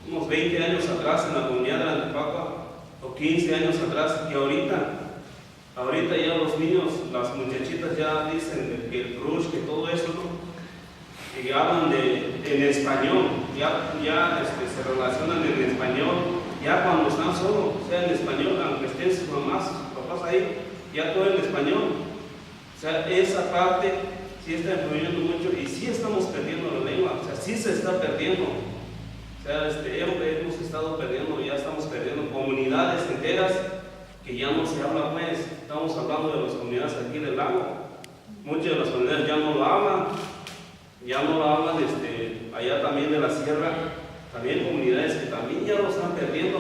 Speaker 5: unos 20 años atrás en la comunidad de la Antepacua, o 15 años atrás, que ahorita. Ahorita ya los niños, las muchachitas ya dicen que el crush, que todo eso, ¿no? Que hablan en español, ya se relacionan en español, ya cuando están solos, o sea, en español, aunque estén sus mamás, sus papás ahí, ya todo en español. O sea, esa parte sí está influyendo mucho y sí estamos perdiendo la lengua, o sea, sí se está perdiendo. O sea, hemos estado perdiendo, ya estamos perdiendo comunidades enteras que ya no se habla, pues. Estamos hablando de las comunidades aquí del lago. Muchas de las comunidades ya no lo hablan. Allá también de la sierra, también comunidades que también ya lo están perdiendo.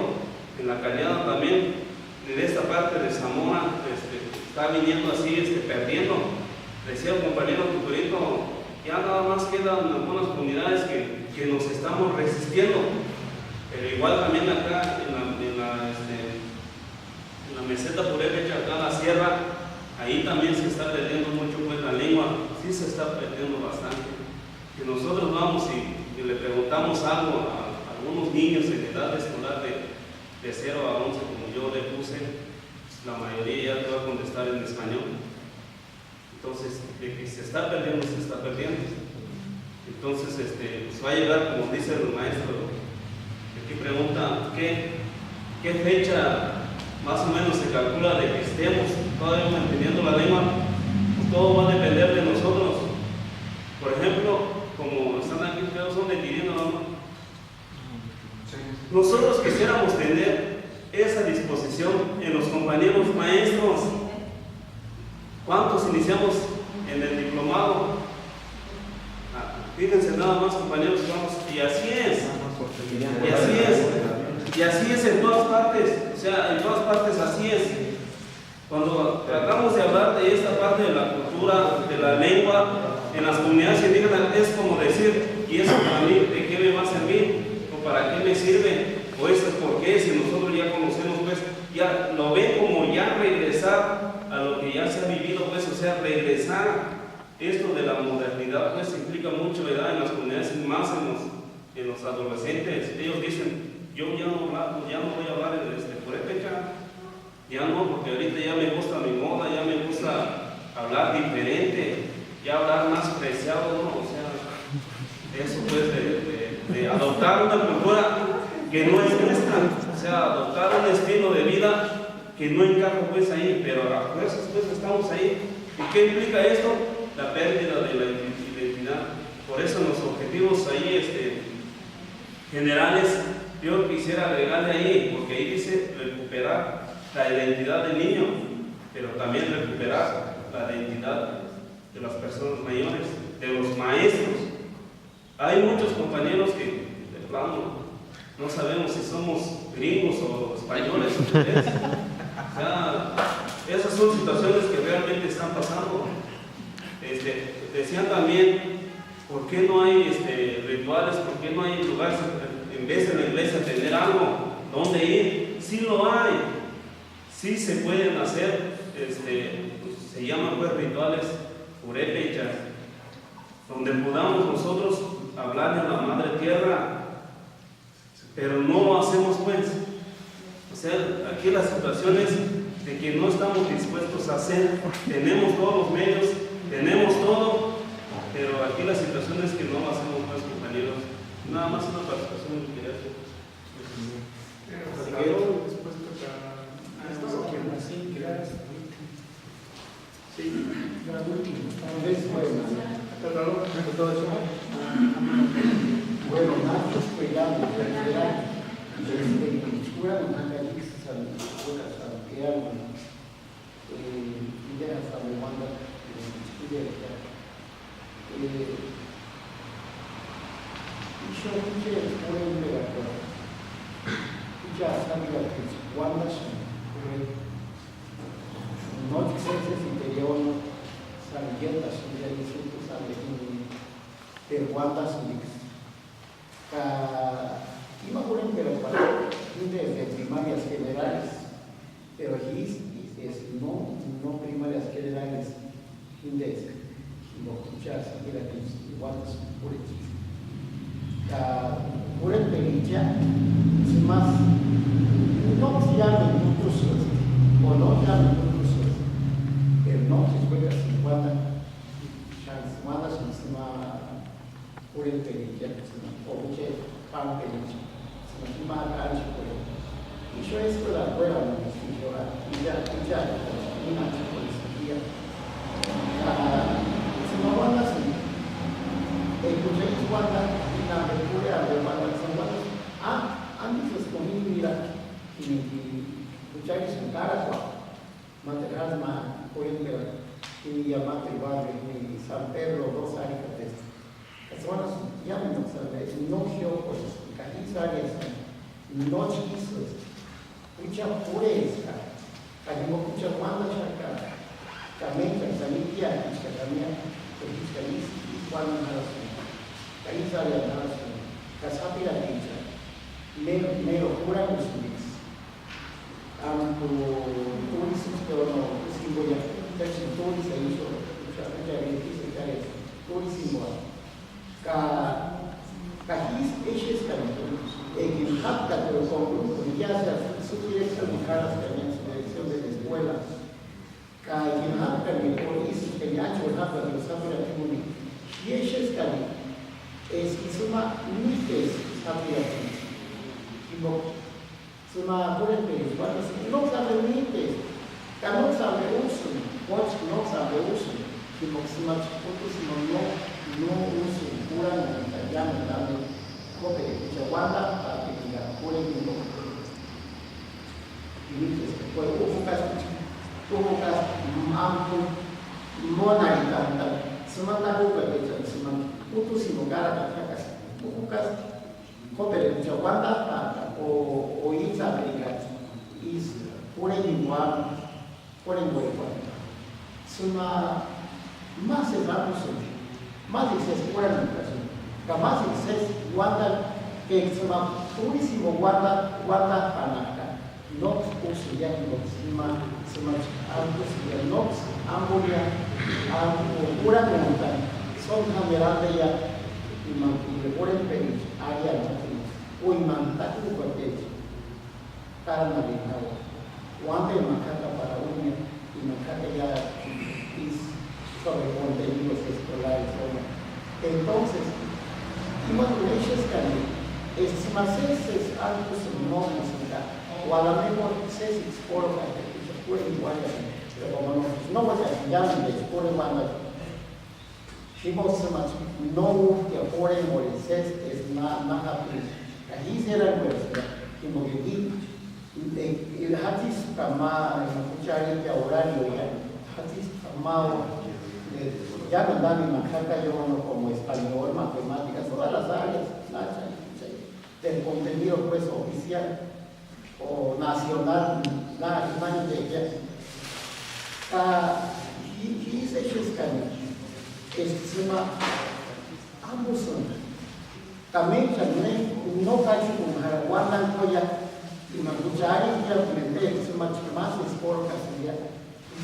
Speaker 5: En la Cañada también, en esta parte de Zamora, está viniendo así, perdiendo. Decía el compañero Tuturito, ya nada más quedan algunas comunidades que nos estamos resistiendo. Pero igual también acá en la meseta purépecha, acá en la sierra, ahí también se está perdiendo mucho pues la lengua, sí se está perdiendo bastante. Que nosotros vamos y le preguntamos algo a algunos niños en edad escolar de 0 a 11, como yo le puse, la mayoría ya te va a contestar en español. Entonces, de que se está perdiendo, se está perdiendo. Entonces, pues va a llegar, como dice el maestro, aquí pregunta, ¿qué fecha más o menos se calcula de que estemos todavía manteniendo la lengua? Pues todo va a depender de nosotros. Por ejemplo, como están aquí, ustedes son de Tirino, ¿no? Nosotros quisiéramos tener esa disposición en los compañeros maestros. ¿Cuántos iniciamos en el diplomado. Fíjense nada más, compañeros, vamos, y así es. Y así es. Y así es en todas partes. O sea, en todas partes así es. Cuando tratamos de hablar de esta parte de la cultura, de la lengua, en las comunidades indígenas, es como decir, ¿y eso para mí de qué me va a servir? ¿O para qué me sirve? ¿O eso es por qué? Si nosotros ya conocemos, pues, ya lo ven como ya regresar a lo que ya se ha vivido, pues, o sea, regresar. Esto de la modernidad, pues, implica mucho, ¿verdad? En las comunidades, más en los adolescentes. Ellos dicen, yo ya no voy a hablar en purépecha. Ya no, porque ahorita ya me gusta mi moda, ya me gusta hablar diferente, ya hablar más preciado, ¿no? O sea, eso pues de adoptar una cultura que no es nuestra, o sea, adoptar un estilo de vida que no encaja pues ahí, pero a fuerzas pues estamos ahí. ¿Y qué implica esto? La pérdida de la identidad. Por eso en los objetivos ahí generales, yo quisiera agregarle ahí, porque ahí dice recuperar la identidad del niño, pero también recuperar la identidad de las personas mayores, de los maestros. Hay muchos compañeros que de plano no sabemos si somos gringos o españoles. O sea, esas son situaciones que realmente están pasando. Decían también, ¿por qué no hay rituales? ¿Por qué no hay lugares en vez de la iglesia tener algo donde ir? Sí lo hay. Sí se pueden hacer, pues, se llaman pues rituales purépechas, donde podamos nosotros hablarle a la madre tierra, pero no lo hacemos pues. O sea, aquí la situación es de que no estamos dispuestos a hacer, tenemos todos los medios, tenemos todo, pero aquí la situación es que no lo hacemos pues, compañeros. Nada más una participación que quería hacer.
Speaker 7: Bueno, Marcos Cuellado, cultura de Nagalix, Santiago, Idea Samuanda, de primarias generales, pero aquí no primarias generales, no escuchas igual por el pericia es más, no se llama cursos o no llaman cursos, pero no se juega 50 se llama por el pericia, o que pan pericia. Y yo es por la escuela, y ya, una policía. Si no van así, escuché cuando la apertura de cuando son cuantos, antes escogí, mira, y escucháis en cara, material más, por ejemplo, y llamate el barrio, y San Pedro, dos áreas de esto. Las zonas, llámenos, no geopolíticas. Áreas, no chiquitos, mucha pureza, hay mucha guanda chaca, camenta, salitia, camina, y cuando ahí sale a la casapi la pincha, mero pura los mix. Turismo, pero no, sin voy a hacer turismo, ahí yo, mucha gente, turismo. Cajis, eches caminos, en Japta, pero con grupo, ya se quiere trabajar las cañas en dirección de la escuela. En Japta, el polis, el ancho, el Japta, de los Japta, y eches caminos, es que suma mites, Japta, y suma por el país, no sabe mites, no sabe uso, no sabe uso, y suma chicotos, no uso, pura, ya me dan copia de Chihuahua para que diga, por el mundo. Y dices, pues, hubo casos, amplio, monarita,
Speaker 11: semana buka beca semana putus si mogara katakas bukas hotel beca wanda o isa Amerika is pone igual suma más examples más exces por educación más exces wanda que suma purísimo wanda panaka no usia no suma algo si no ambolia pura montaña son camerales ya y le ponen pedir área o imanta tu corte para navegar cuando macata para uno y macata ya es sobre contenidos escolares entonces imaginations que es más es algo no música o a la mejor se explora que se puede igual pero como no vas a engañar de explore banda no que apoyen Moisés es nada ahí será como que el hatis kama kuchari ya horario ya hatis kama ya me da mi macaca yo como español, matemáticas, todas las áreas del contenido pues oficial o nacional, nada más de ella. These issues estima ambos son también no casi con Haraguana Koya y Macuchari y Alpinete estima más es por casualidad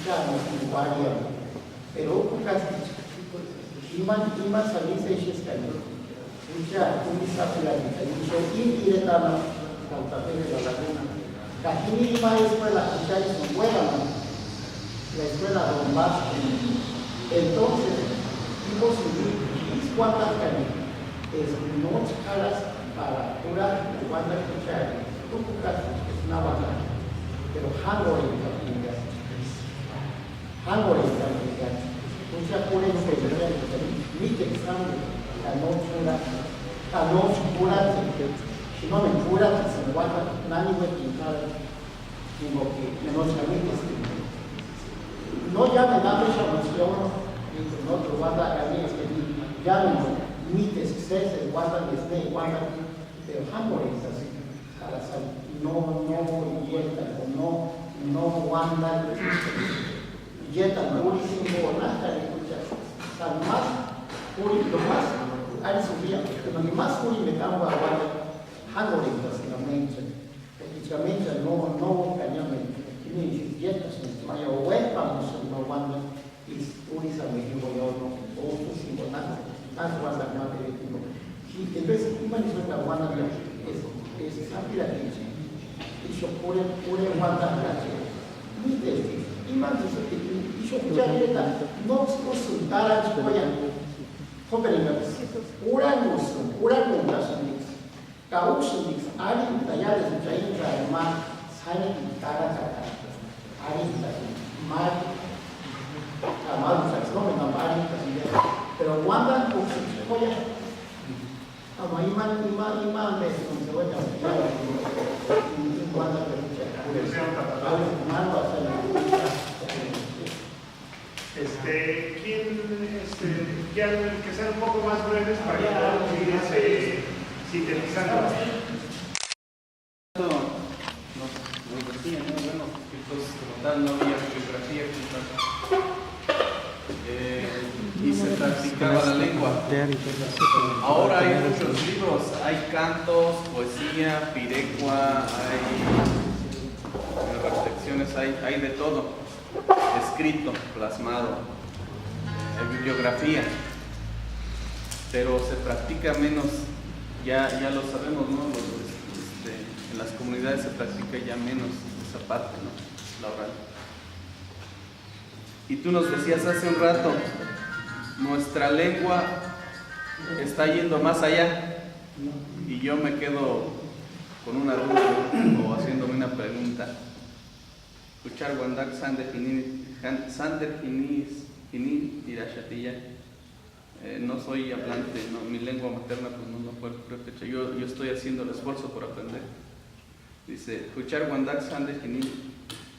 Speaker 11: ya no es varia pero casi iman salise issues ya unisa plática y directamente al papel de la laguna Cajini ima escuela Cuchari son buena la escuela Don Vasco. Entonces, vimos cuántas es no caras para curar cuántas cucharas. Tú es una banda, pero hangore también. Mucha pura enfermedad, mite examen, la noche pura, si no me cura, se me guarda, nadie me pintar, digo que no se amite. No llamen a esa moción, no te guarda a mí, es que llamen, mites, ceses, guardan, guardan, pero jamores así, para salir, no inyectan, no guardan, inyectan purísimo, nada de escuchar, tan más, lo más, hay su día, pero ni más puri me cambio a guardar, jamores así, la mente, no cañame. Dietas maya huepa no wanda is unisa mehibo yono o tusibo nada wanda mate tipo y entonces iman es la wanda es rápida que yo pure wanda que mite iman es que yo ya era no consultar a chicoya joven ura Kausunix, ari talleres de traída de mar, sale y cara mar, pero guardan con su joya. Como iman de su cebolla, guardan
Speaker 2: ya que sean un poco más breves para que podamos ir sintetizando.
Speaker 3: Nos decían, bueno, como tal no había bibliografía y se practicaba la lengua. Ahora hay muchos libros, hay cantos, poesía, pirecua, hay reflexiones, hay de todo, escrito, plasmado, bibliografía, pero se practica menos, ya lo sabemos, ¿no? En las comunidades se practica ya menos esa parte, ¿no? La oral. Y tú nos decías hace un rato, nuestra lengua está yendo más allá, y yo me quedo con una duda o haciéndome una pregunta. Escuchar Wandak Sander Hini Tirashatilla. No soy hablante, no, mi lengua materna pues no fue purépecha. Yo estoy haciendo el esfuerzo por aprender. Dice, escuchar Wandak Sander Hini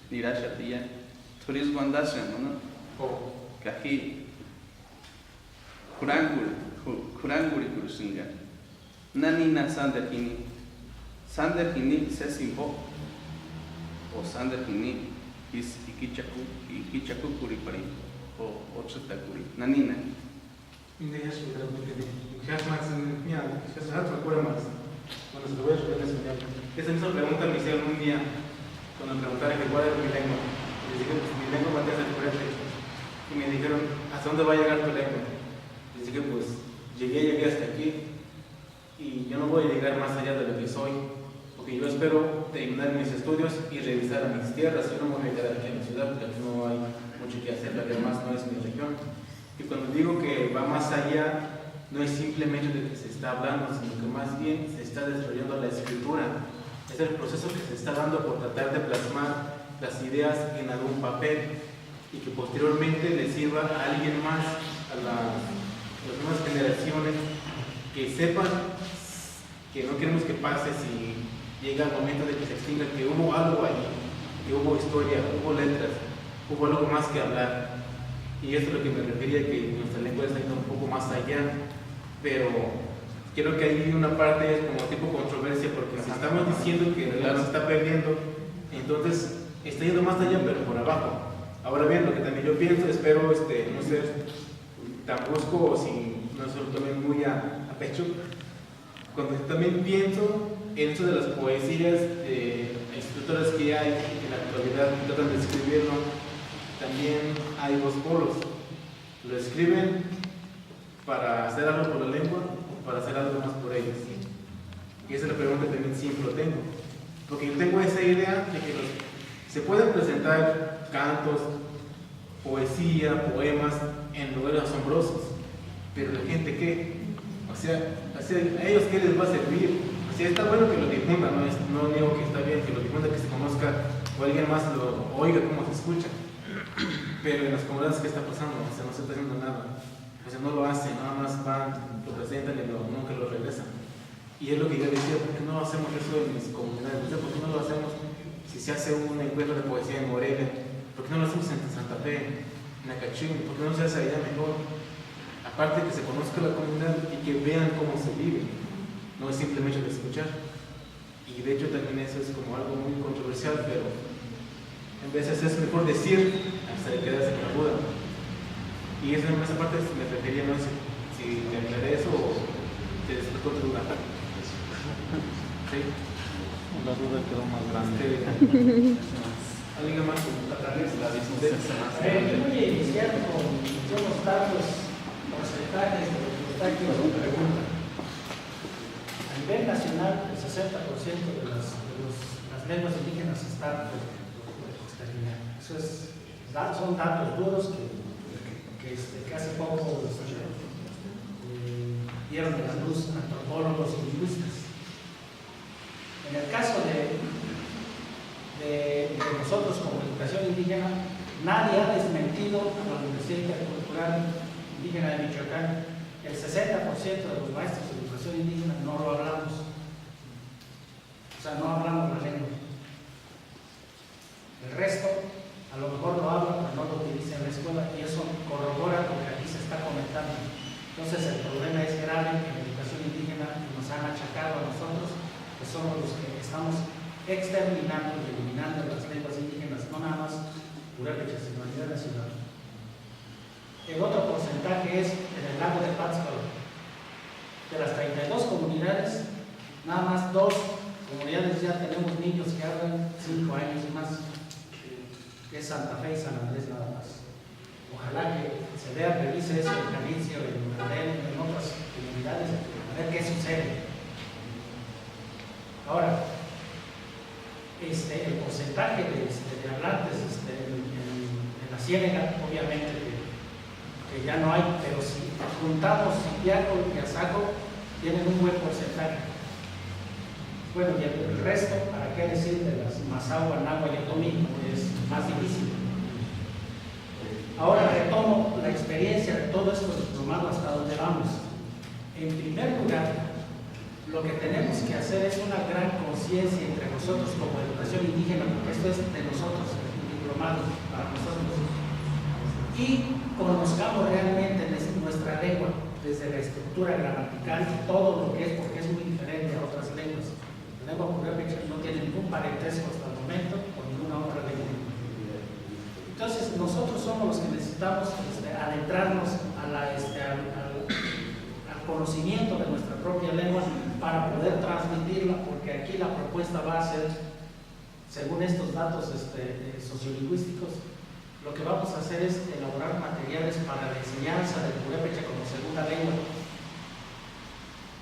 Speaker 3: Tirashatilla. Turis Wandashan, ¿no? Cají. kuranguri kurusinga. Nanina sander hini sesimbo o sander hini is ikichaku kuri pari o otsutakuri. Nanina.
Speaker 8: Ideas realmente quizás más, mira, quizás me acuerdo más cuando se lo voy a escribir en español. Esa misma pregunta me hicieron un día cuando me preguntaron que cuál era mi lengua. Les dije, pues mi lengua materna es fuerte. Y me dijeron, ¿hasta dónde va a llegar tu lengua? Les dije, pues llegué hasta aquí y yo no voy a llegar más allá de lo que soy, porque yo espero terminar mis estudios y regresar a mis tierras. Yo no me voy a quedar aquí en la ciudad porque aquí no hay mucho que hacer, además no es mi región. Y cuando digo que va más allá, no es simplemente de que se está hablando, sino que más bien se está desarrollando la escritura. Es el proceso que se está dando por tratar de plasmar las ideas en algún papel y que posteriormente le sirva a alguien más, a las nuevas generaciones, que sepan que no queremos que pase si llega el momento de que se extinga, que hubo algo allí, que hubo historia, hubo letras, hubo algo más que hablar. Y esto es lo que me refería, que nuestra lengua está yendo un poco más allá, pero creo que hay una parte es como tipo controversia, porque si estamos diciendo que en realidad se está perdiendo, entonces está yendo más allá, pero por abajo. Ahora bien, lo que también yo pienso, espero no ser tan brusco o si no se lo tomen muy a pecho, cuando también pienso en eso de las poesías de escritoras que hay en la actualidad que tratan de escribirlo. También hay dos polos. Lo escriben para hacer algo por la lengua o para hacer algo más por ellos. Y esa es la pregunta que también siempre lo tengo. Porque yo tengo esa idea de que se pueden presentar cantos, poesía, poemas en lugares asombrosos. Pero la gente, ¿qué? O sea, ¿a ellos qué les va a servir? O sea, está bueno que lo difundan, no digo que está bien que lo difundan, que se conozca o alguien más lo oiga cómo se escucha. Pero en las comunidades, ¿qué está pasando? O sea, no se está haciendo nada. O sea, no lo hacen, nada más van, lo presentan y nunca lo regresan. Y es lo que yo decía, ¿por qué no hacemos eso en mis comunidades? ¿Por qué no lo hacemos si se hace un encuentro de poesía en Morelia? ¿Por qué no lo hacemos en Santa Fe, en Acachín? ¿Por qué no se hace allá mejor? Aparte que se conozca la comunidad y que vean cómo se vive. No es simplemente de escuchar. Y de hecho también eso es como algo muy controversial, pero en veces es mejor decir hasta de quedarse con la duda. Y esa parte me refería, no sé si te aclaré eso o te despertó tu duda. ¿Sí?
Speaker 3: La duda quedó más grande.
Speaker 8: ¿Alguien más?
Speaker 11: Voy a iniciar con unos datos, porcentajes de lo que está aquí en la pregunta. A nivel nacional, el 60% de las lenguas indígenas están son datos duros que hace poco dieron a la luz antropólogos y lingüistas. En el caso de nosotros como educación indígena, nadie ha desmentido a la Universidad Intercultural Indígena de Michoacán. El 60% de los maestros de educación indígena no lo hablamos. O sea, no hablamos la lengua. El resto a lo mejor lo hablan, pero no lo utilizan en la escuela, y eso corrobora lo que aquí se está comentando. Entonces el problema es grave en la educación indígena y nos han achacado a nosotros, que somos los que estamos exterminando y eliminando las lenguas indígenas, no nada más purépecha, sino a nivel nacional. El otro porcentaje es en el lago de Pátzcuaro. De las 32 comunidades, nada más 2 comunidades ya tenemos niños que hablan 5 años y más. Es Santa Fe y San Andrés nada más. Ojalá que se vea, revise eso en Jalisco, en Monterrey, en otras comunidades, a ver qué sucede. Ahora, el porcentaje de hablantes en la Ciénaga, obviamente que ya no hay, pero si juntamos Santiago y Azaco, tienen un buen porcentaje. Bueno, y el resto, ¿para qué decir de las Mazahua, Nahua y Otomí? Es más difícil. Ahora retomo la experiencia de todo esto diplomado hasta donde vamos. En primer lugar, lo que tenemos que hacer es una gran conciencia entre nosotros como educación indígena, porque esto es de nosotros, el diplomado, para nosotros. Y conozcamos realmente nuestra lengua. desde la estructura gramatical, todo lo que es, porque es muy diferente a otras lenguas. La lengua purépecha no tiene ningún parentesco hasta el momento con ninguna otra lengua. Entonces, nosotros somos los que necesitamos adentrarnos al conocimiento de nuestra propia lengua para poder transmitirla, porque aquí la propuesta va a ser, según estos datos sociolingüísticos, lo que vamos a hacer es elaborar materiales para la enseñanza del purépecha como segunda lengua.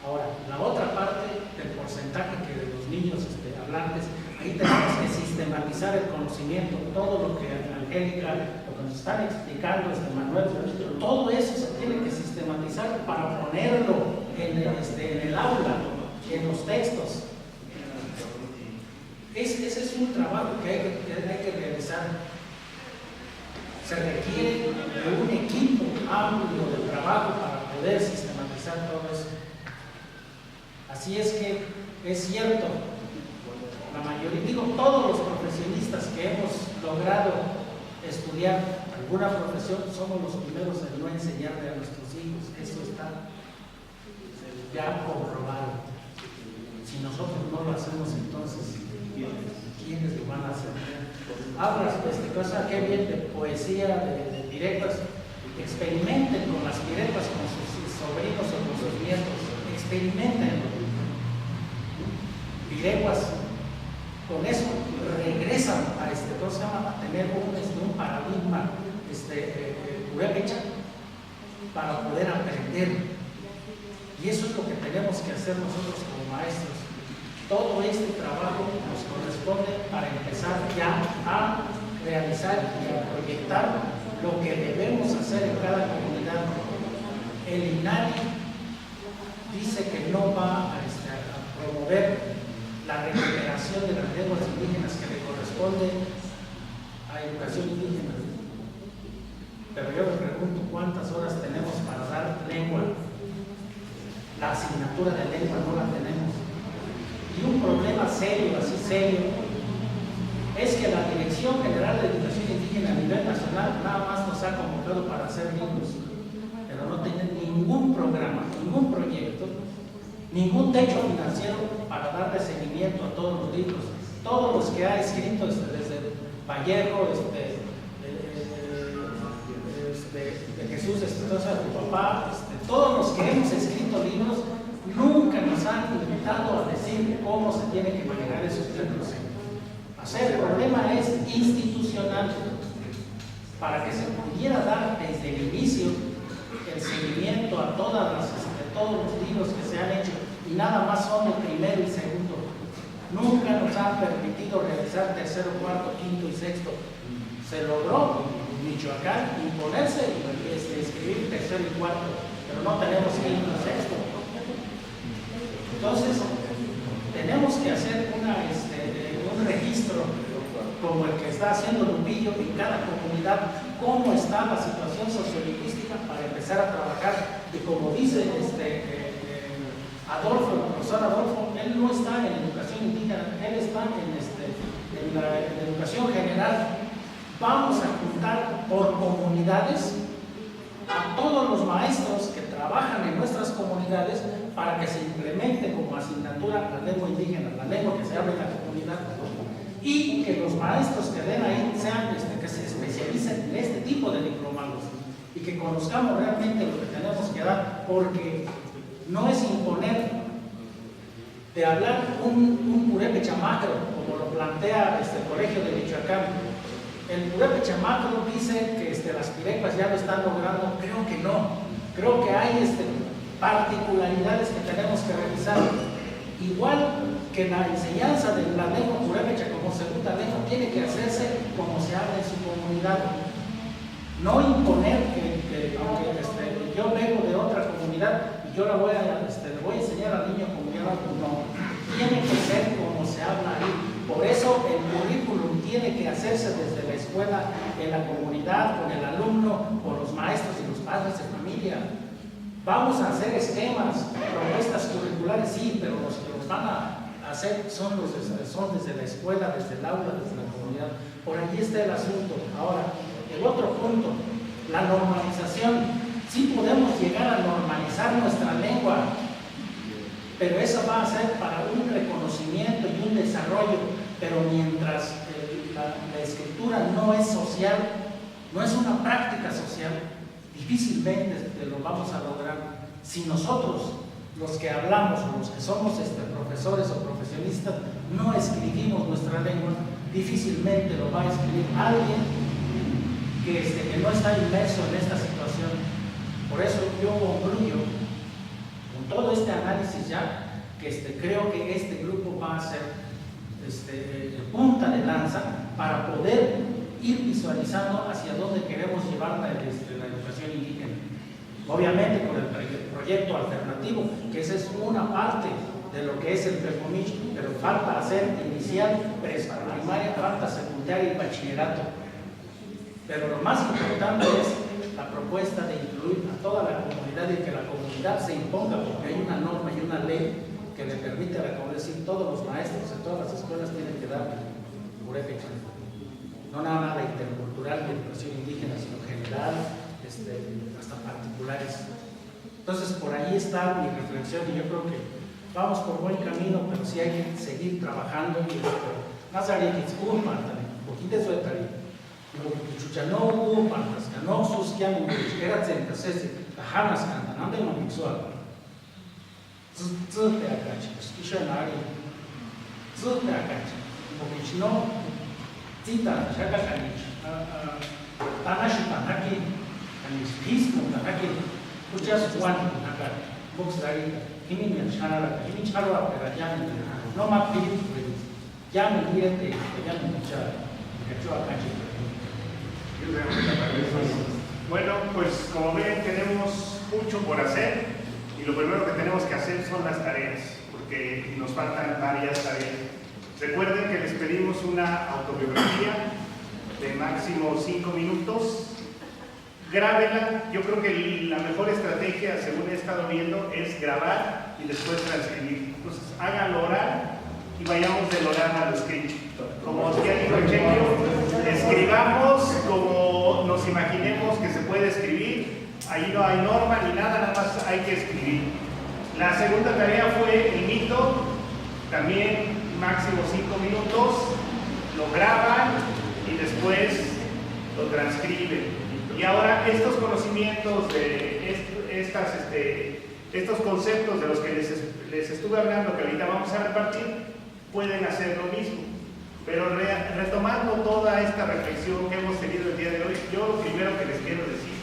Speaker 11: Ahora, la otra parte del porcentaje que de los niños hablantes, ahí tenemos que sistematizar el conocimiento, todo lo que Angélica, lo que nos están explicando, Manuel, todo eso se tiene que sistematizar para ponerlo en el aula, en los textos. Ese es un trabajo que hay que realizar. Se requiere de un equipo amplio de trabajo para poder sistematizar todo eso. Así es que es cierto, la mayoría, digo, todos los profesionistas que hemos logrado estudiar alguna profesión somos los primeros en no enseñarle a nuestros hijos. Eso está ya comprobado. Si nosotros no lo hacemos, entonces, ¿quiénes lo van a hacer? Hablas cosa que bien de poesía, de piretas. Experimenten con las piretas con sus sobrinos o con sus nietos. Experimenten. Pireguas. Con eso regresan a a tener un paradigma purépecha para poder aprender. Y eso es lo que tenemos que hacer nosotros como maestros. Todo este trabajo nos corresponde para empezar ya a realizar y a proyectar lo que debemos hacer en cada comunidad. El INALI dice que no va a promover la recuperación de las lenguas indígenas que le corresponde a educación indígena. Pero yo me pregunto cuántas horas tenemos para dar lengua. La asignatura de lengua no la tenemos. Y un problema serio, así serio, es que la Dirección General de Educación Indígena a nivel nacional nada más nos ha convocado para hacer libros, pero no tienen ningún programa, ningún proyecto, ningún techo financiero para darle seguimiento a todos los libros. Todos los que ha escrito desde Vallejo, de Jesús, tu papá, todos los que hemos escrito libros, nunca nos han invitado a decir cómo se tiene que manejar esos libros. El problema es institucional, para que se pudiera dar desde el inicio el seguimiento a todos los libros que se han hecho, y nada más son el primero y segundo. Nunca nos han permitido realizar tercero, cuarto, quinto y sexto. Se logró en Michoacán imponerse y escribir tercero y cuarto, pero no tenemos quinto y sexto. Entonces, tenemos que hacer un registro como el que está haciendo Lupillo en cada comunidad, cómo está la situación sociolingüística para empezar a trabajar. Y como dice Adolfo, el profesor Adolfo, él no está en educación indígena, él está en la educación general. Vamos a juntar por comunidades a todos los maestros que trabajan en nuestras comunidades para que se implemente como asignatura la lengua indígena, la lengua que se habla en la comunidad, y que los maestros que den ahí sean que se especialicen en este tipo de diplomados y que conozcamos realmente lo que tenemos que dar, porque no es imponer de hablar un purépecha macro, como lo plantea el Colegio de Michoacán. El purépecha macro dice que las pirepas ya lo están logrando. Creo que no. Creo que hay particularidades que tenemos que revisar. Igual que la enseñanza de la lengua purépecha como segunda lengua tiene que hacerse como se habla en su comunidad. No imponer que aunque yo vengo de otra comunidad y yo le voy a enseñar al niño como yo hablo, no. Tiene que ser como se habla ahí. Por eso el currículum tiene que hacerse desde la escuela, en la comunidad, con el alumno, con los maestros y los padres de familia. Vamos a hacer esquemas, propuestas curriculares, sí, pero los que los van a hacer son desde la escuela, desde el aula, desde la comunidad. Por allí está el asunto. Ahora, el otro punto, la normalización. Sí podemos llegar a normalizar nuestra lengua, pero eso va a ser para un reconocimiento y un desarrollo. Pero mientras la escritura no es social, no es una práctica social, difícilmente lo vamos a lograr. Si nosotros, los que hablamos o los que somos profesores o profesionistas, no escribimos nuestra lengua, difícilmente lo va a escribir alguien que no está inmerso en esta situación. Por eso yo concluyo con todo este análisis ya, que creo que este grupo va a ser punta de lanza para poder ir visualizando hacia dónde queremos llevar la educación indígena. Obviamente con el proyecto alternativo, que esa es una parte de lo que es el Prefomich, pero falta hacer inicial, primaria, falta secundaria y bachillerato. Pero lo más importante es la propuesta de incluir a toda la comunidad y que la comunidad se imponga, porque hay una norma y una ley que le permite a la comunidad, decir, todos los maestros en todas las escuelas tienen que dar purépecha. No nada más la intercultural de educación indígena, sino general, hasta particulares. Entonces, por ahí está mi reflexión y yo creo que vamos por buen camino, pero sí hay que seguir trabajando y más allá que es un poquito de suerte. Chuchano hubo pantas, que no sus que han era entonces jamas cantan, no tengo mixual. Zute acá, chicos, y yo nari. Zute acá, porque si no, cita, ya acá canich. Tanashi tanaki, canich, pismo tanaki, puchas juan acá, box dari, kimi ni chanara, kimi charwa, pero ya no más pidi, ya me mírate, ya me escuchar, que yo acá chico.
Speaker 2: Bueno, pues como ven, tenemos mucho por hacer y lo primero que tenemos que hacer son las tareas, porque nos faltan varias tareas. Recuerden que les pedimos una autobiografía de máximo 5 minutos. Grábenla. Yo creo que la mejor estrategia, según he estado viendo, es grabar y después transcribir. Entonces, háganlo oral y vayamos del oral a lo escrito. Como ya dijo Chequio, escribamos como nos imaginemos que se puede escribir. Ahí no hay norma ni nada, nada más hay que escribir. La segunda tarea fue el mito, también máximo 5 minutos, lo graban y después lo transcriben. Y ahora estos conocimientos de estos conceptos de los que les estuve hablando, que ahorita vamos a repartir, pueden hacer lo mismo. Pero retomando toda esta reflexión que hemos tenido el día de hoy, yo lo primero que les quiero decir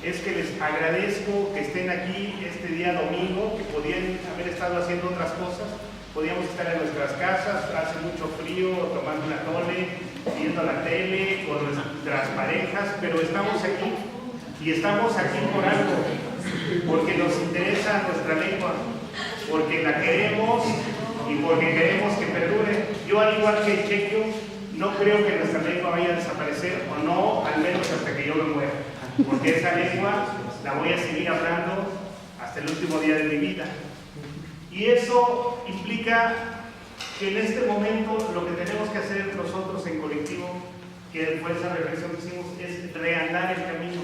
Speaker 2: es que les agradezco que estén aquí este día domingo, que podían haber estado haciendo otras cosas, podíamos estar en nuestras casas, hace mucho frío, tomando una tole, viendo la tele, con nuestras parejas, pero estamos aquí, y estamos aquí por algo, porque nos interesa nuestra lengua, porque la queremos y porque queremos que perdure. Yo, al igual que Chequio, no creo que nuestra lengua vaya a desaparecer, o no, al menos hasta que yo me muera, porque esa lengua la voy a seguir hablando hasta el último día de mi vida. Y eso implica que en este momento lo que tenemos que hacer nosotros en colectivo, que fue esa reflexión que hicimos, es reandar el camino,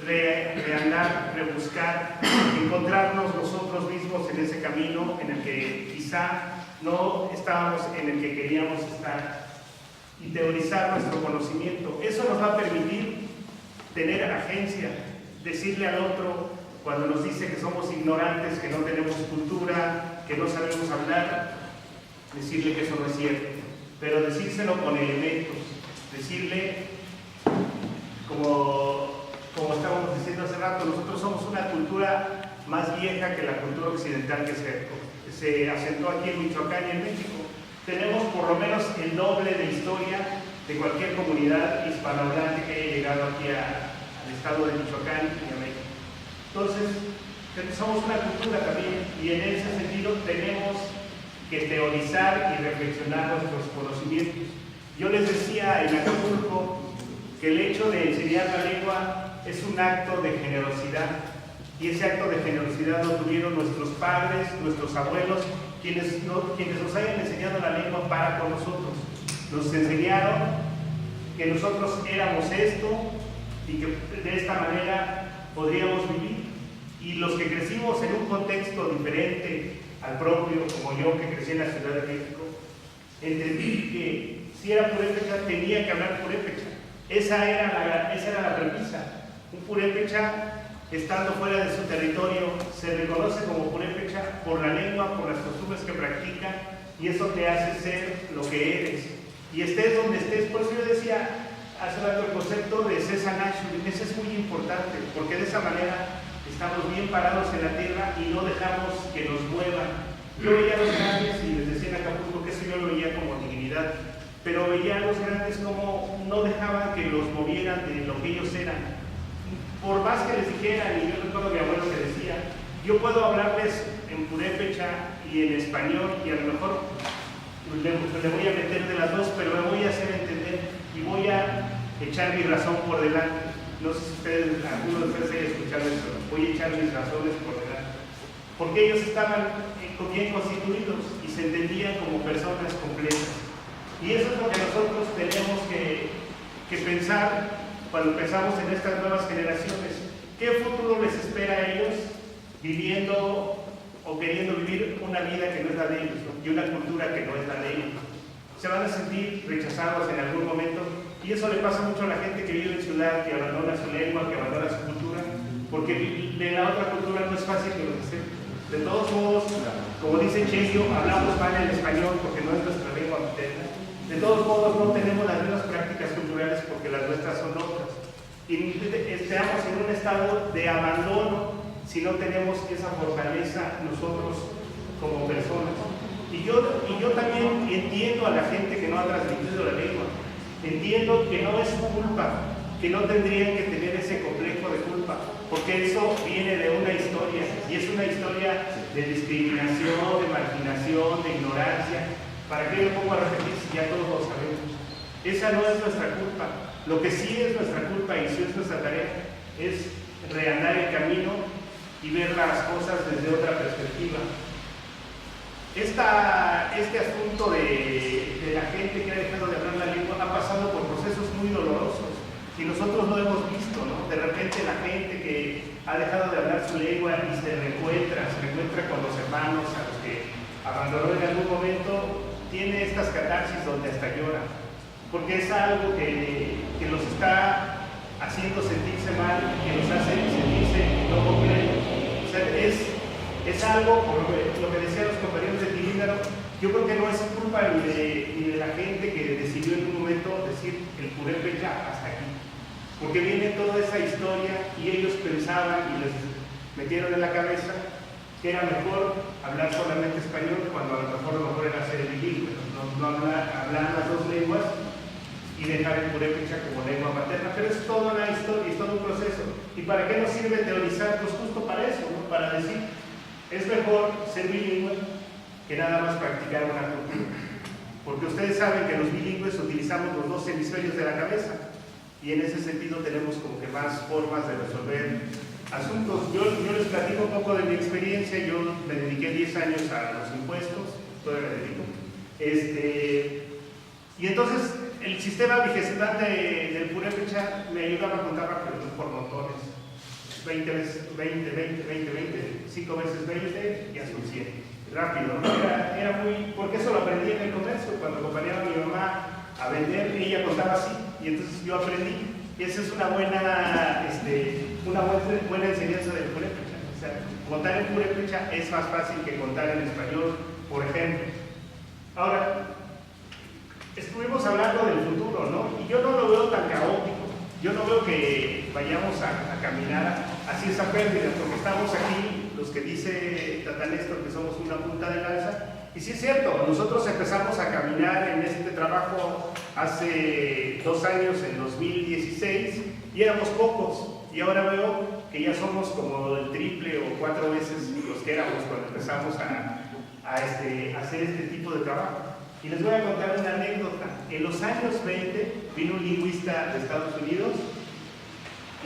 Speaker 2: reandar, rebuscar, encontrarnos nosotros mismos en ese camino en el que quizá no estábamos, en el que queríamos estar, y teorizar nuestro conocimiento. Eso nos va a permitir tener agencia, decirle al otro cuando nos dice que somos ignorantes, que no tenemos cultura, que no sabemos hablar, decirle que eso no es cierto, pero decírselo con elementos, decirle como estábamos diciendo hace rato, nosotros somos una cultura más vieja que la cultura occidental que se asentó aquí en Michoacán y en México. Tenemos por lo menos el doble de historia de cualquier comunidad hispanohablante que haya llegado aquí al estado de Michoacán y a México. Entonces, somos una cultura también, y en ese sentido tenemos que teorizar y reflexionar nuestros conocimientos. Yo les decía en Acapulco que el hecho de enseñar la lengua es un acto de generosidad, y ese acto de generosidad lo tuvieron nuestros padres, nuestros abuelos, quienes nos hayan enseñado la lengua para con nosotros. Nos enseñaron que nosotros éramos esto y que de esta manera podríamos vivir. Y los que crecimos en un contexto diferente al propio, como yo que crecí en la Ciudad de México, entendí que si era purépecha tenía que hablar purépecha. Esa era la premisa. Un purépecha, estando fuera de su territorio, se reconoce como purépecha por la lengua, por las costumbres que practica, y eso te hace ser lo que eres. Y estés donde estés. Por eso yo decía hace rato el concepto de César Nashville. Ese es muy importante, porque de esa manera estamos bien parados en la tierra y no dejamos que nos muevan. Yo veía a los grandes, y les decía en Acapulco que eso yo lo veía como dignidad, pero veía a los grandes como no dejaban que los movieran de lo que ellos eran. Por más que les dijeran, y yo recuerdo a mi abuelo que decía, yo puedo hablarles en purépecha y en español, y a lo mejor le voy a meter de las dos, pero me voy a hacer entender y voy a echar mi razón por delante. No sé si ustedes, algunos de ustedes hayan escuchado eso, voy a echar mis razones por delante. Porque ellos estaban bien constituidos y se entendían como personas completas. Y eso es lo que nosotros tenemos que pensar cuando pensamos en estas nuevas generaciones. ¿Qué futuro les espera a ellos viviendo o queriendo vivir una vida que no es la de ellos, ¿no? Y una cultura que no es la de ellos? Se van a sentir rechazados en algún momento, y eso le pasa mucho a la gente que vive en ciudad, que abandona su lengua, que abandona su cultura, porque de la otra cultura no es fácil que lo acepten. De todos modos, como dice Chenio, hablamos mal el español porque no es nuestra lengua materna. De todos modos, no tenemos las mismas prácticas culturales porque las nuestras son otras. Y estamos en un estado de abandono si no tenemos esa fortaleza nosotros como personas. Y yo también entiendo a la gente que no ha transmitido la lengua. Entiendo que no es su culpa, que no tendrían que tener ese complejo de culpa, porque eso viene de una historia, y es una historia de discriminación, de marginación, de ignorancia. ¿Para qué lo pongo a repetir si ya todos lo sabemos? Esa no es nuestra culpa. Lo que sí es nuestra culpa y sí es nuestra tarea es reandar el camino y ver las cosas desde otra perspectiva. Este asunto de la gente que ha dejado de hablar la lengua ha pasado por procesos muy dolorosos y nosotros lo hemos visto, ¿no? De repente la gente que ha dejado de hablar su lengua y se reencuentra con los hermanos a los que abandonó en algún momento, tiene estas catarsis donde hasta llora, porque es algo que los está haciendo sentirse mal, que los hace sentirse no completos. O sea, es algo, por lo que decían los compañeros de Tiríndaro, yo creo que no es culpa ni de la gente que decidió en un momento decir el purépecha hasta aquí, porque viene toda esa historia y ellos pensaban y les metieron en la cabeza que era mejor hablar solamente español cuando a lo mejor era ser bilingüe, no hablar las dos lenguas y dejar el purépecha como lengua materna. Pero es toda una historia, es todo un proceso. ¿Y para qué nos sirve teorizar? Pues justo para eso, ¿no? Para decir, es mejor ser bilingüe que nada más practicar una cultura. Porque ustedes saben que los bilingües utilizamos los dos hemisferios de la cabeza y en ese sentido tenemos como que más formas de resolver asuntos. Yo les platico un poco de mi experiencia. Yo me dediqué 10 años a los impuestos, todavía me dedico. Y entonces el sistema vigesimal del purépecha me ayudaba a contar rápido, por montones. 20 veces 20, 5 veces 20, ya son 100. Rápido, ¿no? Era muy... Porque eso lo aprendí en el comercio. Cuando acompañaba a mi mamá a vender, ella contaba así. Y entonces yo aprendí. Esa es una buena enseñanza del purépecha. O sea, contar en purépecha es más fácil que contar en español, por ejemplo. Ahora, estuvimos hablando del futuro, ¿no? Y yo no lo veo tan caótico. Yo no veo que vayamos a caminar hacia esa pérdida, porque estamos aquí, los que dice Tata Néstor, que somos una punta de lanza. Y sí es cierto, nosotros empezamos a caminar en este trabajo hace 2 años, en 2016, y éramos pocos. Y ahora veo que ya somos como el triple o 4 veces los que éramos cuando empezamos a hacer este tipo de trabajo. Y les voy a contar una anécdota. En los años 20 vino un lingüista de Estados Unidos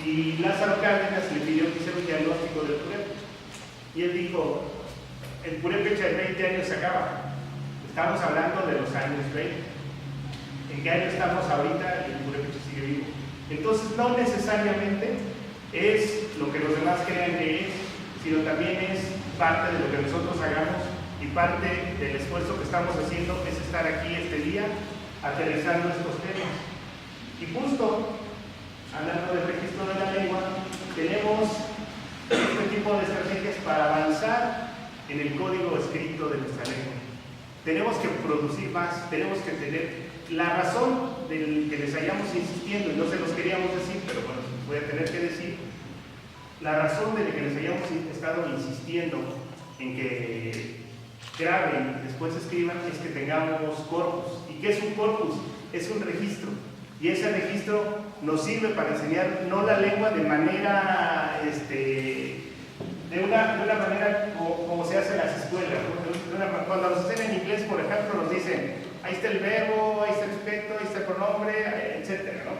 Speaker 2: y Lázaro Cárdenas le pidió que hiciera un diagnóstico del purépecha. Y él dijo, el purépecha en 20 años se acaba. Estamos hablando de los años 20. ¿En qué año estamos ahorita? Y el purépecha sigue vivo. Entonces, no necesariamente es lo que los demás crean que es, sino también es parte de lo que nosotros hagamos y parte del esfuerzo que estamos haciendo es estar aquí este día aterrizando estos temas. Y justo, hablando del registro de la lengua, tenemos este tipo de estrategias para avanzar en el código escrito de nuestra lengua. Tenemos que producir más, tenemos que tener la razón del que les hayamos insistiendo, y no se los queríamos decir, pero bueno, voy a tener que decir, la razón de que les hayamos estado insistiendo en que graben y después escriban es que tengamos corpus. ¿Y qué es un corpus? Es un registro. Y ese registro nos sirve para enseñar no la lengua de manera, de una manera como se hace en las escuelas, ¿no? Cuando nos enseñan en inglés, por ejemplo, nos dicen, ahí está el verbo, ahí está el sujeto, ahí está el pronombre, etc., ¿no?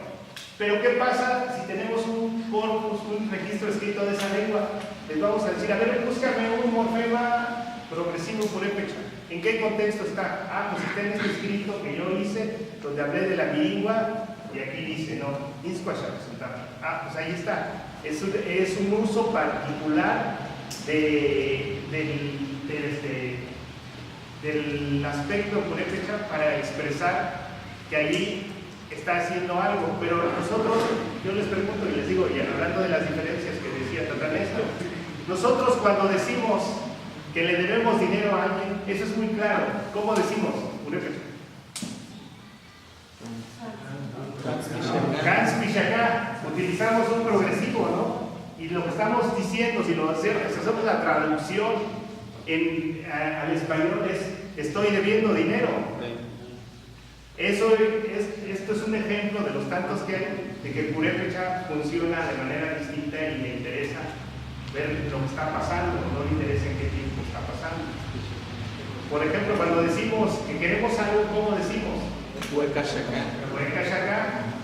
Speaker 2: Pero ¿qué pasa si tenemos un corpus, un registro escrito de esa lengua? Les vamos a decir, a ver, búscame un morfema progresivo purépecha. ¿En qué contexto está? Ah, pues está en este escrito que yo hice, donde hablé de la bilingua, y aquí dice, no, insquasha resultado. Ah, pues ahí está. Es un uso particular del aspecto purépecha para expresar que allí está haciendo algo. Pero nosotros, yo les pregunto y les digo, y hablando de las diferencias que decía Tata Néstor, nosotros cuando decimos que le debemos dinero a alguien, eso es muy claro. ¿Cómo decimos? Purépecha. Gans Pichacá, utilizamos un progresivo, ¿no? Y lo que estamos diciendo, si hacemos la traducción al español es estoy debiendo dinero. Esto es un ejemplo de los tantos que hay de que el purépecha funciona de manera distinta y le interesa ver lo que está pasando, no le interesa en qué tiempo está pasando. Por ejemplo, cuando decimos que queremos algo, ¿cómo decimos?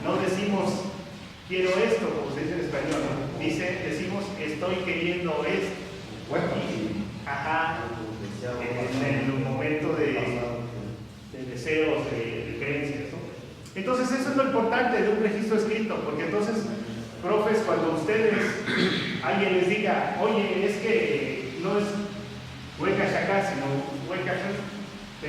Speaker 2: No decimos quiero esto, como se dice en español, ¿no? Decimos estoy queriendo esto. Ajá, en el momento de deseos, de creencias, ¿no? Entonces eso es lo importante de un registro escrito, porque entonces, profes, cuando alguien les diga, oye, es que no es huecachacá, sino huecachacá,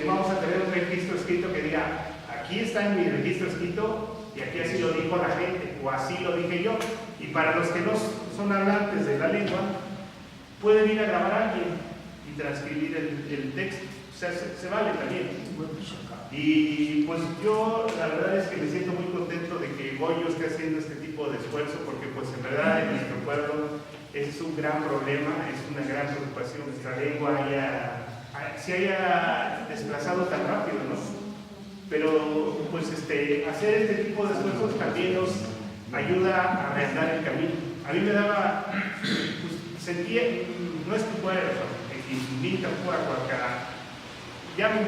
Speaker 2: vamos a tener un registro escrito que diga, aquí está en mi registro escrito y aquí así lo dijo la gente, o así lo dije yo. Y para los que no son hablantes de la lengua, pueden ir a grabar a alguien y transcribir el texto. O sea, se vale también. Y pues yo la verdad es que me siento muy contento de que Goyo esté haciendo este tipo de esfuerzo, porque pues en verdad en nuestro pueblo es un gran problema, es una gran preocupación. Nuestra lengua se haya desplazado tan rápido, ¿no? Pero pues hacer este tipo de esfuerzos también nos ayuda a reandar el camino. A mí me daba, pues sentía, no es que fuera, invita a ya me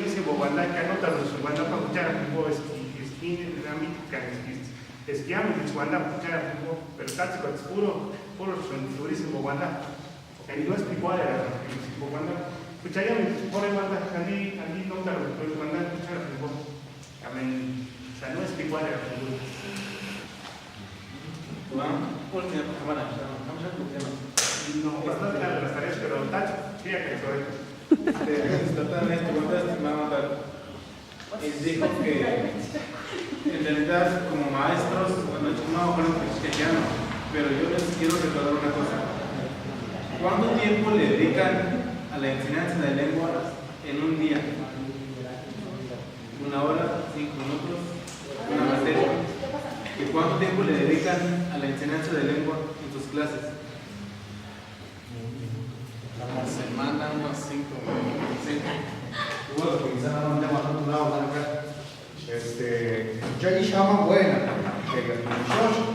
Speaker 2: dice Bobandaca, no te lo suban para escuchar a mi voz, es que ya me dice Bobandaca para escuchar a mi voz, pero casi cuando es puro dice Bobandaca. Y no es igual a Bobandaca. Escucharía mi pobre banda, Andy no te lo puedes mandar a escuchar a mi voz. Amén. O sea, no es igual a mi voz. No, bastante las tareas, pero Tacho, fíjate que soy.
Speaker 8: Dijo que en realidad como maestros, bueno, no fueron cristianos, pero yo les quiero recordar una cosa. ¿Cuánto tiempo le dedican a la enseñanza de lengua en un día? 1 hora, 5 minutos, una materia. ¿Y cuánto tiempo le dedican a la enseñanza de lengua en sus clases?
Speaker 3: A la semana unos 5 minutos.
Speaker 7: Bueno, pues ya no tenemos nada blanca. Ya y llaman buena.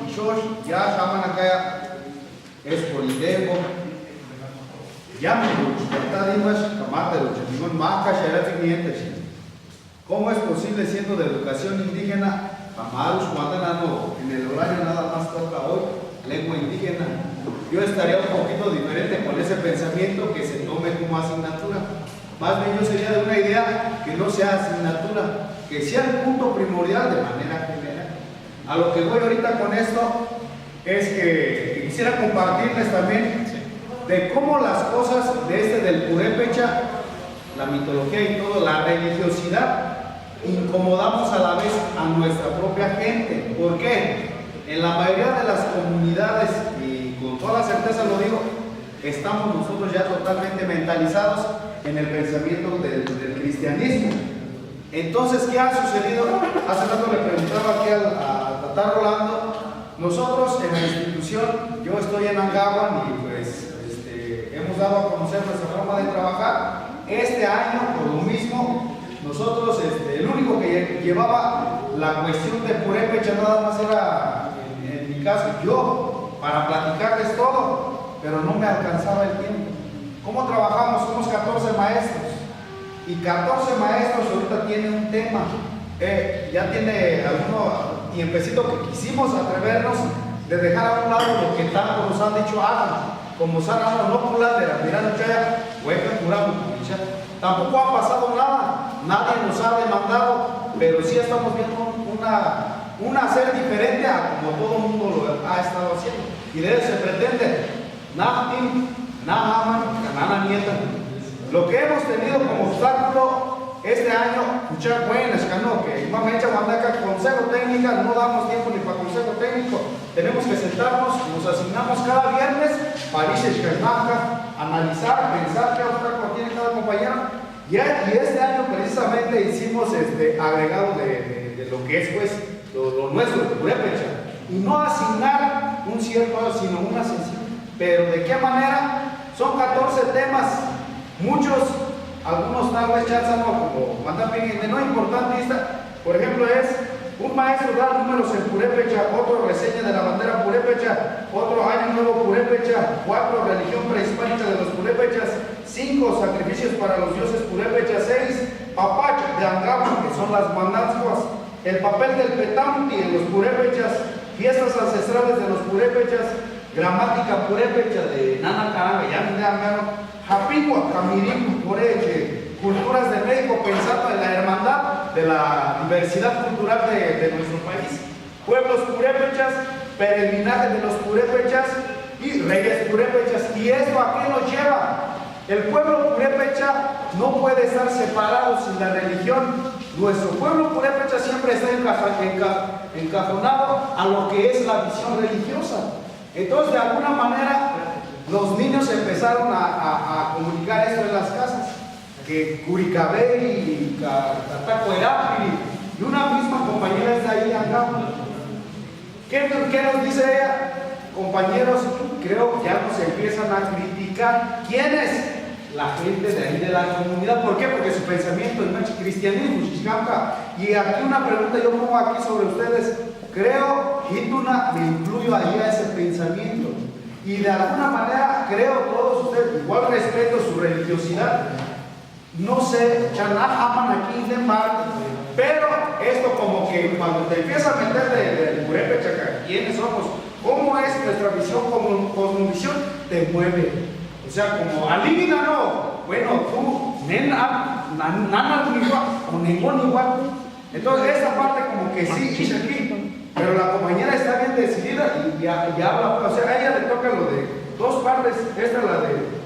Speaker 7: Y ya llaman acá es polidemo. Llaman ¿cómo es posible siendo de educación indígena? En el horario nada más toca hoy lengua indígena. Yo estaría un poquito diferente con ese pensamiento que se tome como asignatura. Más bien yo sería de una idea que no sea asignatura, que sea el punto primordial de manera general. A lo que voy ahorita con esto es que quisiera compartirles también de cómo las cosas de del purépecha, la mitología y todo, la religiosidad, incomodamos a la vez a nuestra propia gente. ¿Por qué? En la mayoría de las comunidades, y con toda certeza lo digo, estamos nosotros ya totalmente mentalizados en el pensamiento del cristianismo. Entonces, ¿qué ha sucedido? Hace rato le preguntaba aquí a Tata Rolando. Nosotros en la institución, yo estoy en Angahuan y pues hemos dado a conocer nuestra forma de trabajar. Este año, por lo mismo, nosotros, el único que llevaba la cuestión de purépecha nada más era, en mi caso, yo, para platicarles todo, pero no me alcanzaba el tiempo. ¿Cómo trabajamos? Somos 14 maestros. Y 14 maestros ahorita tienen un tema. Ya tiene algún tiempecito que quisimos atrevernos de dejar a un lado lo que tanto nos han dicho hagan. Como Sara no pulan de la mirada chaya, hueca curamos. Tampoco ha pasado nada, nadie nos ha demandado, pero sí estamos viendo un hacer diferente a como todo el mundo lo ha estado haciendo. Y de eso se pretende, Nahtim, Nahaman, Canana Nieta. Lo que hemos tenido como obstáculo este año, muchas buenas, que igualmente Guandaca, consejo técnico, no damos tiempo ni para consejo técnico. Tenemos que sentarnos, nos asignamos cada viernes para analizar, pensar qué obstáculo tiene cada compañero. Y este año precisamente hicimos agregado de lo que es pues lo nuestro, de purépecha. Y no asignar un cierto, sino una sencilla. Pero ¿de qué manera? Son 14 temas, muchos. Algunos tal vez ya como mandan de no importante. Por ejemplo, es un maestro da números en purépecha, otro reseña de la bandera purépecha, otro año nuevo purépecha, 4 religión prehispánica de los purépechas, 5 sacrificios para los dioses purépechas, 6 papach de Angahuan, que son las guandanzuas, el papel del petamti en los purépechas, fiestas ancestrales de los purépechas, gramática purépecha de Nana Caranga, ya me da Japigua, Camirín, culturas de México, pensando en la hermandad de la diversidad cultural de nuestro país. Pueblos purépechas, peregrinaje de los purépechas y reyes purépechas. ¿Y esto a qué nos lleva? El pueblo purépecha no puede estar separado sin la religión. Nuestro pueblo purépecha siempre está encajonado a lo que es la visión religiosa. Entonces, de alguna manera, los niños empezaron a comunicar esto en las casas, que Curicabé y Catacuerapi, y una misma compañera está ahí acá. ¿Qué nos dice ella? Compañeros, creo que ya nos empiezan a criticar. ¿Quiénes? La gente de ahí de la comunidad. ¿Por qué? Porque su pensamiento es cristianismo, chichicampa. Y aquí una pregunta yo pongo aquí sobre ustedes. Creo, Hituna, me incluyo ahí a ese pensamiento. Y de alguna manera creo todos ustedes, igual respeto su religiosidad. No sé, Chanaj aman aquí de mar, pero esto como que cuando te empiezas a meter del purépecha, ¿quiénes somos? ¿Cómo es nuestra visión, como cosmovisión? Te mueve. O sea, como alígina, no. Bueno, tú, nana, o ningún igual. Entonces, esta parte como que sí, dice aquí. Pero la compañera está bien decidida y habla, o sea, a ella le toca lo de dos partes. Esta es la de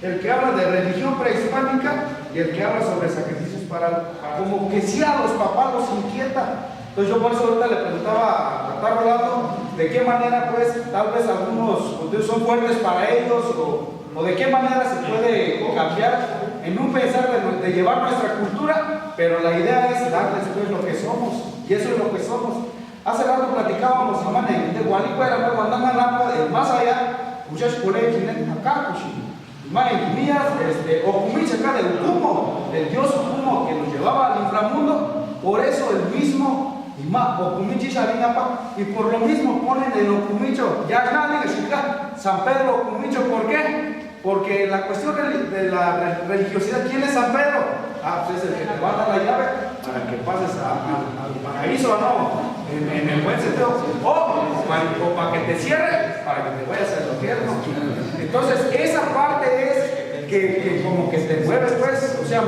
Speaker 7: el que habla de religión prehispánica y el que habla sobre sacrificios para como que sí a los papás los inquieta. Entonces yo por eso ahorita le preguntaba a Tata Rolando de qué manera pues tal vez algunos son fuertes para ellos o de qué manera se puede cambiar en un pensar de llevar nuestra cultura, pero la idea es darles pues lo que somos y eso es lo que somos. Hace rato platicábamos, de Gualicuera, cuando andan el más allá, muchas por ahí, acá, Ocumicha acá de Ucumo, el dios Ucumo que nos llevaba al inframundo, por eso el mismo y por lo mismo ponen el Ocumicho, ya nadie San Pedro Ocumicho, ¿por qué? Porque la cuestión de la religiosidad, ¿quién es San Pedro? Pues es el que te va a dar la llave para que pases al paraíso, ¿no? En el buen sentido. O para que te cierre, para que te vayas al infierno. Entonces, esa parte es que como que te mueves, pues, o sea,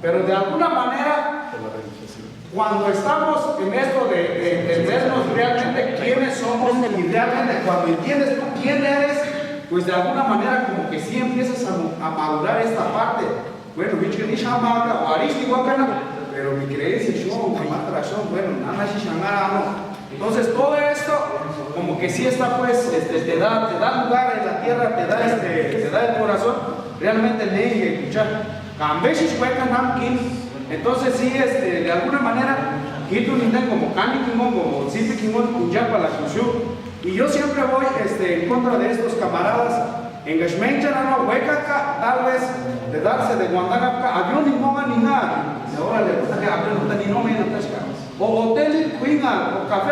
Speaker 7: pero de alguna manera cuando estamos en esto de vernos realmente quiénes somos y realmente cuando entiendes tú quién eres, pues de alguna manera como que sí empiezas a madurar esta parte. Bueno, pero mi creencia es bueno, nada más. Entonces todo esto como que sí está pues, te da lugar en la tierra, te da el corazón, realmente leí escuchar. Entonces sí, de alguna manera, como Cani Kimon, como Sipi Kimon, Kuyapa, la Kushu. Y yo siempre voy en contra de estos camaradas. En Gashmencha, no, Huecaca, tal vez de darse de Guantánamo, avión ni moga ni nada. Ahora le gusta que hablen, ni no me o hotel, cuina, o café,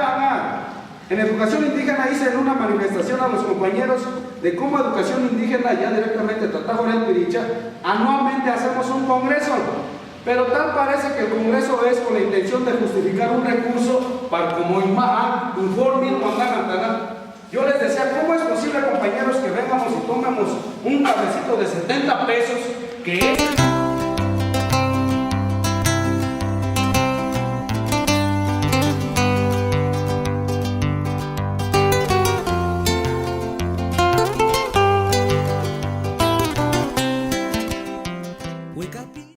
Speaker 7: en educación indígena hice en una manifestación a los compañeros de cómo educación indígena ya directamente Tatajo Piricha, anualmente hacemos un congreso, pero tal parece que el congreso es con la intención de justificar un recurso para como informe yo les decía, ¿cómo es posible, compañeros, que vengamos y tomemos un cafecito de 70 pesos, que es